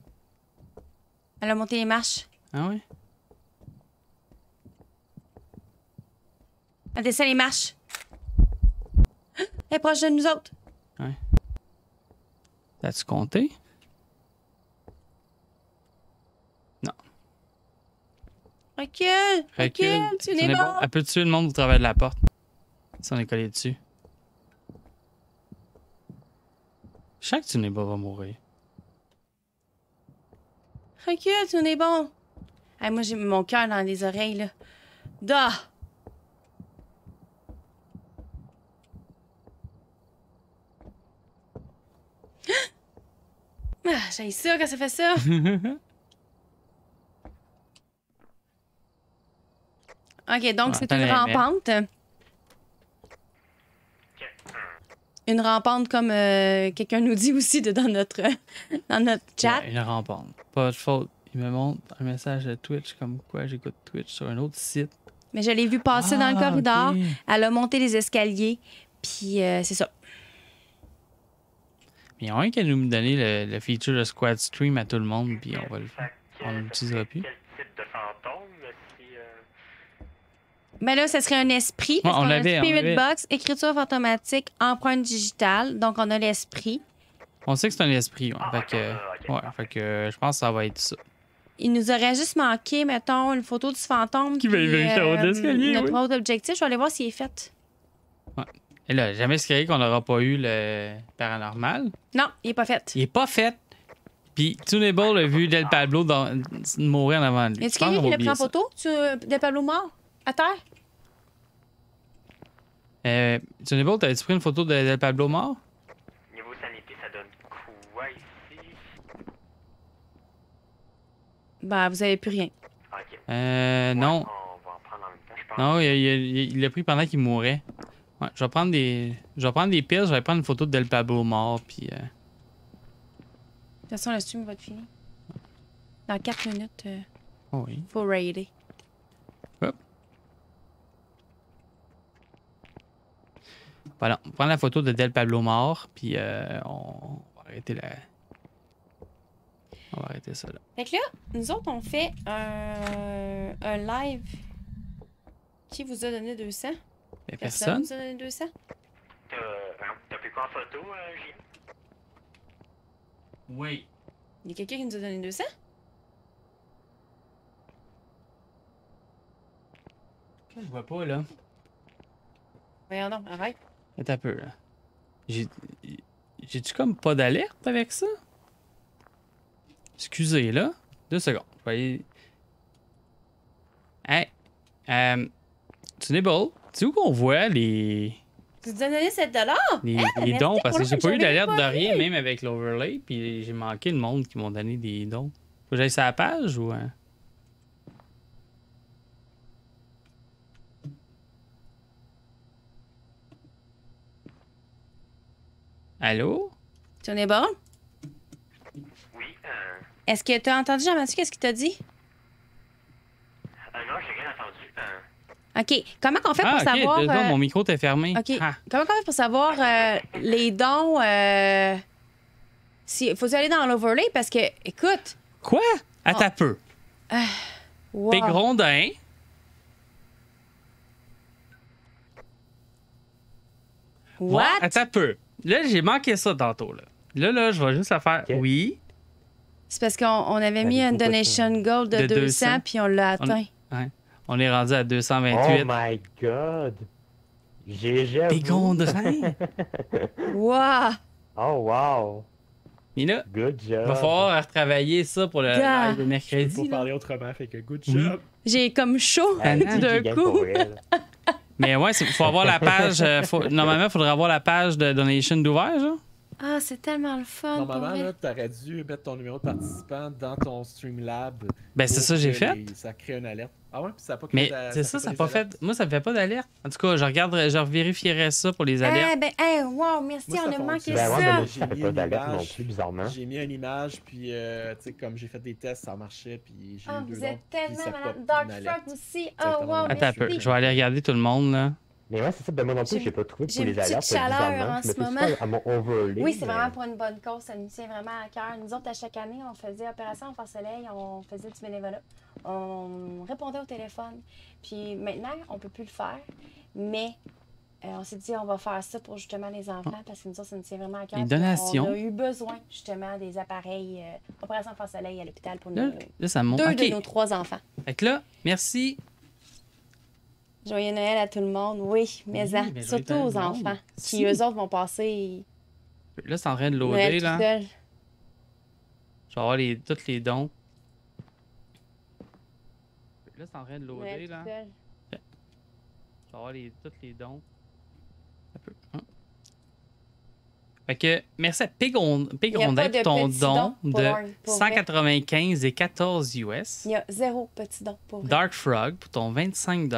Elle a monté les marches. Ah oui? Elle descend les marches. Elle est proche de nous autres. T'as-tu compté? Non. Recule! Recule! Tu n'es bon. bon! Elle peut tuer le monde au travers de la porte. Si on est collé dessus. Je sens que tu n'es pas va mourir. Recule, tu n'es bon! Hey, moi, j'ai mon cœur dans les oreilles, là. Da! Ah, j'ai ça quand ça fait ça. OK, donc c'est une attendez, mais- rampante. Une rampante comme quelqu'un nous dit aussi dans notre chat. Ouais, une rampante. Pas de faute. Il me montre un message de Twitch comme quoi j'écoute Twitch sur un autre site. Mais je l'ai vue passer dans le corridor. ok. Elle a monté les escaliers. Puis c'est ça. Mais il y a rien qu'à nous donner le feature de Squad Stream à tout le monde, puis on va le Fait que, on l'utilisera plus. Quel type de fantôme, si... Mais là, ce serait un esprit. Parce Ouais, on qu'on a l'avait, un on Spirit l'avait. Box, écriture fantomatique, empreinte digitale. Donc, on a l'esprit. On sait que c'est un esprit, ouais. Ah, Fait que, ok, ouais, fait que je pense que ça va être ça. Il nous aurait juste manqué, mettons, une photo du fantôme. Qui va y puis, venir en haut de l'escalier, Notre oui. autre objectif, je vais aller voir s'il est fait. Et là, jamais se qu'on n'aura pas eu le paranormal. Non, il est pas fait. Il est pas fait. Puis Tunable a vu Del Pablo mourir en avant de lui. Y a-tu Je pense quelqu'un qu'on qui va l'a pris oublier en ça. photo de Pablo mort? À terre? Tunable, t'avais-tu pris une photo de Del Pablo mort? Niveau sanité, ça donne quoi ici? Ben, vous avez plus rien. Ok. Non. Ouais, on va en prendre en même temps, je pense. Non, il l'a pris pendant qu'il mourait. Ouais, je vais prendre des piles, je vais prendre une photo de Del Pablo mort, puis... De toute façon, le stream va être fini. Dans 4 minutes, Oh oui. faut raider. Voilà, on prend la photo de Del Pablo mort, puis on va arrêter On va arrêter ça là. Fait que là, nous autres, on fait un live. Qui vous a donné 200? Mais personne? vous a donné 200? T'as pris quoi en photo, Gilles? Oui. Il y a quelqu'un qui nous a donné 200? Je vois pas, là. Voyons donc, arrête. Attends un peu, là. J'ai-tu comme pas d'alerte avec ça? Excusez, là. 2 secondes. Je vais aller... Hey. Tunable, tu sais où qu'on voit les Tu nous as donné 7 les merci dons? Parce que pour j'ai le- pas eu j'avais d'alerte pas de vu. rien, même avec l'overlay, puis j'ai manqué le monde qui m'ont donné des dons. Faut que j'aille sur la page ou... Allô? Tu en es bon? Oui, Est-ce que tu as entendu Jean-Mathieu? Qu'est-ce qu'il t'a dit? non, j'ai rien entendu. OK. Comment qu'on fait pour Ah, ok, savoir... désolé, mon micro était fermé. OK. Ah. Comment qu'on fait pour savoir les dons... faut aller dans l'overlay? Parce que, écoute... Quoi? Attends un peu. Wow. Big Rondin. What? Ouais, attends un peu. Là, j'ai manqué ça tantôt. Là, je vais juste la faire. Ok. Oui. C'est parce qu'on avait mis Avez-vous une donation goal de De 200 200, puis on l'a atteint. On est rendu à Oh 228. my god! GG. Big Rondin. Wow! Oh wow! Mais là, Good il job! va falloir retravailler ça pour le Gars. live de Je peux mercredi. pas là. parler autrement, fait que good Oui. job. J'ai comme chaud Ah, tout d'un GG coup. pour elle. Mais ouais, il faut avoir la page. Normalement, il faudrait avoir la page de donation d'ouvert, genre. Ah, c'est tellement le fun. pour Normalement, vrai. là, t'aurais dû mettre ton numéro de participant dans ton Streamlab. Ben, c'est pour ça que j'ai que fait. Ça crée une alerte. Ah ouais, puis ça a pas créé Mais c'est ça n'a pas des alertes? fait. Moi, ça me fait pas d'alerte. En tout cas, je vérifierais ça pour les alertes. Eh ben, hey, wow, merci, Moi, on ça a manqué fonctionne. Ben, ouais, mais ça. moi aussi, ça fait J'ai pas mis d'alerte une non image. plus, bizarrement. J'ai mis une image, puis tu sais, comme j'ai fait des tests, ça marchait, puis j'ai Ah, eu 2 vous dons, êtes puis tellement ça malade. pop Dark une alerte. Frog aussi. Exactement. Oh, wow, Attends un peu. merci. Je vais aller regarder tout le monde, là. Mais ouais, c'est ça. Ben, moi non plus, J'ai- j'ai pas trouvé j'ai pour une les petite alertes. chaleur bizarrement. en Je me ce fais moment. ça à mon overlay. Oui, c'est mais- vraiment pour une bonne cause. Ça nous tient vraiment à cœur. Nous autres, à chaque année, on faisait Opération Enfant Soleil, on faisait du bénévolat. On répondait au téléphone. Puis maintenant, on peut plus le faire. Mais on s'est dit, on va faire ça pour justement les enfants parce que nous autres, ça nous tient vraiment à cœur. Les Puis donations. On a eu besoin justement des appareils Opération Enfant Soleil à l'hôpital pour Là, nos, là, ça monte. 2 OK. de nos 3 enfants. Fait que là, merci. Joyeux Noël à tout le monde, oui, mais Oui, mais joyeux surtout Noël aux tout le monde. enfants Si. qui, eux autres, vont passer Là, c'est en train de Noël loader, tout là. seul. Je vais avoir tous les dons. Là, c'est en train de loader, Noël là. tout seul. Je vais avoir tous les dons. Un peu. Hein. Fait que, merci à Il y a Rondin pas de pour ton petits don dons pour de Lauren, pour vrai. 195 et 14 US. Il y a 0 petit don pour vrai. Dark Frog pour ton 25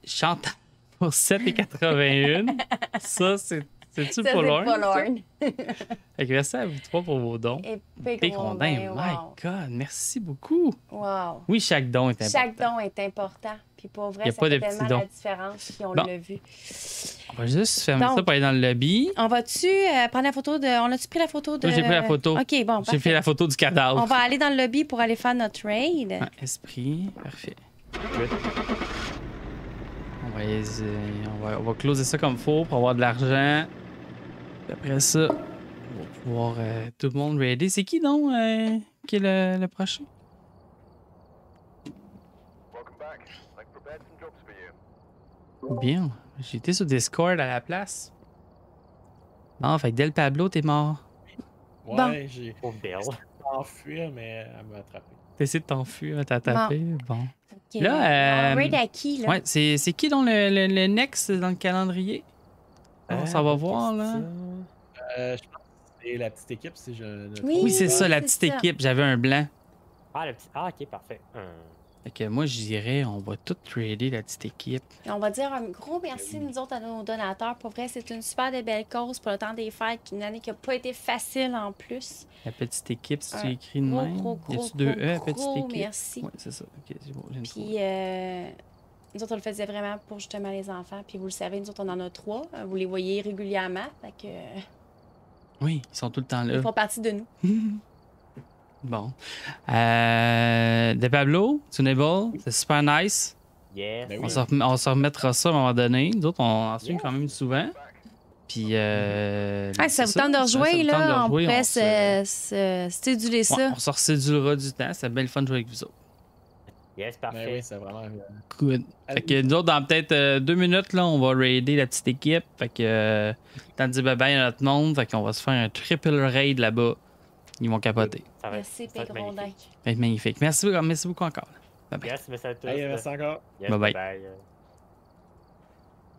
Chantal. pour 7,81. Ça, c'est-tu Ça, pas c'est loin? pas ça? loin. Fait que merci à vous trois pour vos dons. Épée Rondin, my God, merci beaucoup. Wow. Oui, chaque don est important. Chaque don est important. Puis pour vrai, Y a ça pas de fait petits tellement dons. la différence. Puis on Bon. l'a vu. On va juste fermer Donc, ça pour aller dans le lobby. On va-tu prendre la photo de... On a-tu pris la photo de... Moi, j'ai pris la photo. OK, bon, J'ai parfait. fait la photo du cadavre. On va aller dans le lobby pour aller faire notre raid. Ouais, esprit, parfait. On va closer ça comme faut pour avoir de l'argent. Puis après ça, on va pouvoir tout le monde raider. C'est qui donc qui est le prochain? Bien, j'ai été sur Discord à la place. Non, fait que Del Pablo, t'es mort. Ouais, Bon. j'ai Pauvre Del. enfuir, mais elle m'a attrapé. T'as essayé de t'enfuir, t'as tapé. Bon. OK. Là, On raid à qui, là? Ouais, c'est qui donc le next dans le calendrier? On s'en va bonne voir, là. question. Je pense que c'est la petite équipe, si je ne Oui. trompe Oui, c'est pas. ça, la c'est petite ça. équipe. J'avais un blanc. Ok, parfait. Fait que moi, je dirais, on va tout trader la petite équipe. On va dire un gros merci, nous autres, à nos donateurs. Pour vrai, c'est une super de belle cause pour le temps des fêtes. Une année qui n'a pas été facile en plus. La petite équipe, si tu Un écris de Gros, même. gros, Y gros, a-tu deux gros, E, petite gros équipe? merci. Oui, c'est ça. Ok, c'est bon. j'ai une Puis, nous autres, on le faisait vraiment pour justement les enfants. Puis, vous le savez, nous autres, on en a 3. Vous les voyez régulièrement. Fait que, Oui, ils sont tout le temps là. ils font partie de nous. Bon. De Pablo, Tunable, c'est super nice. Yes. Ben On oui. se remettra ça à un moment donné. Nous autres, on en suit Yes. quand même souvent. Puis. Ah, ça vous tente de ça rejouer, vous tente de là? On rejouer, pourrait se- se céduler Ouais, ça. on se recédulera du temps. C'est bien le fun de jouer avec vous autres. Yes, Ben parfait. oui, c'est vraiment. Good. Fait que nous autres, dans peut-être 2 minutes, là, on va raider la petite équipe. Fait que temps de dire bye-bye à notre monde. Fait qu'on va se faire un triple raid là-bas. Ils vont capoter. Ça va Merci, ça va être Pégrondin. magnifique. Ça va être magnifique. Merci beaucoup encore. Bye-bye. Yes, merci à tous. Hey, merci encore. Yes, Bye-bye. bye.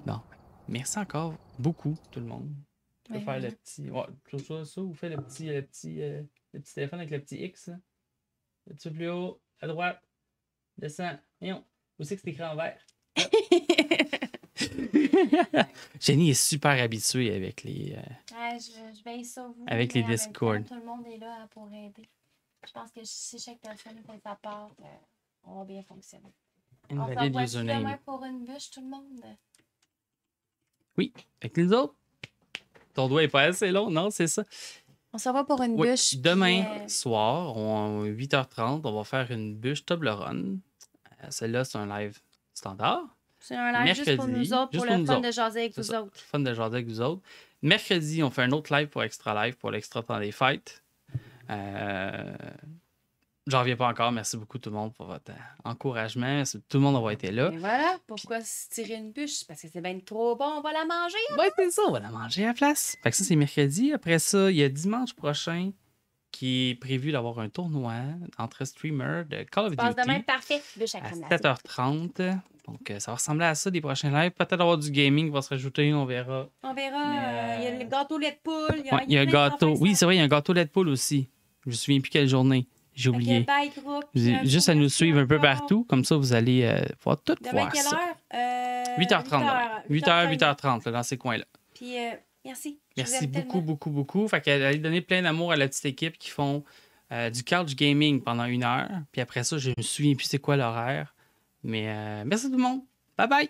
Bon. Merci encore beaucoup, tout le monde. Tu peux Ouais, faire ouais. le petit. Ouais, tu fais ça ou fais le petit téléphone avec le petit X. Là. Le petit plus haut, à droite. Descends. Voyons. Où c'est que c'est écrit en vert? Jenny est super habituée avec les. Je veille sur vous. Avec mais les en même Discord. temps, tout le monde est là pour aider. Je pense que si chaque personne fait sa part, on va bien fonctionner. On se Invalide revoit username. demain pour une bûche, tout le monde. Oui. Avec les autres. Ton doigt est pas assez long, non? C'est ça. On se revoit pour une Oui, bûche. puis, demain soir, 8h30, on va faire une bûche Toblerone. Celle-là, c'est un live standard. c'est un live juste pour mercredi, nous autres, juste pour pour le nous fun autres. de jaser avec C'est vous ça. autres. Fun de jaser avec vous autres. Mercredi, on fait un autre live pour Extra Live, pour l'extra temps des fêtes. J'en reviens pas encore. Merci beaucoup tout le monde pour votre encouragement. Tout le monde va été là. Et voilà, pourquoi se tirer une bûche? Parce que c'est bien trop bon, on va la manger. Ouais, c'est ça, on va la manger à la place. Fait que ça, c'est mercredi. Après ça, il y a dimanche prochain qui est prévu d'avoir un tournoi entre streamers de Call of Passe Duty demain, parfait. Bûche à à crème glacée. 7h30. Donc, ça va ressembler à ça des prochains lives. Peut-être avoir du gaming qui va se rajouter, on verra. On verra. Mais, Il y a le gâteau lait de poule. Ouais, il y a un plein gâteau. d'affaires, Oui, ça. c'est vrai, il y a un gâteau lait de poule aussi. Je me souviens plus quelle journée. J'ai Fait que oublié. bye, groupe. Vous avez juste à nous suivre un peu partout. Comme ça, vous allez pouvoir tout Demain, voir quelle ça. heure? 8h30. 8h, 8h30, là, dans ces coins-là. Puis, merci. Je vous Merci aime beaucoup, tellement. beaucoup, beaucoup. Fait qu'elle allait donner plein d'amour à la petite équipe qui font du couch gaming pendant 1 heure. Puis après ça, je me souviens plus c'est quoi l'horaire. Mais merci tout le monde. Bye bye!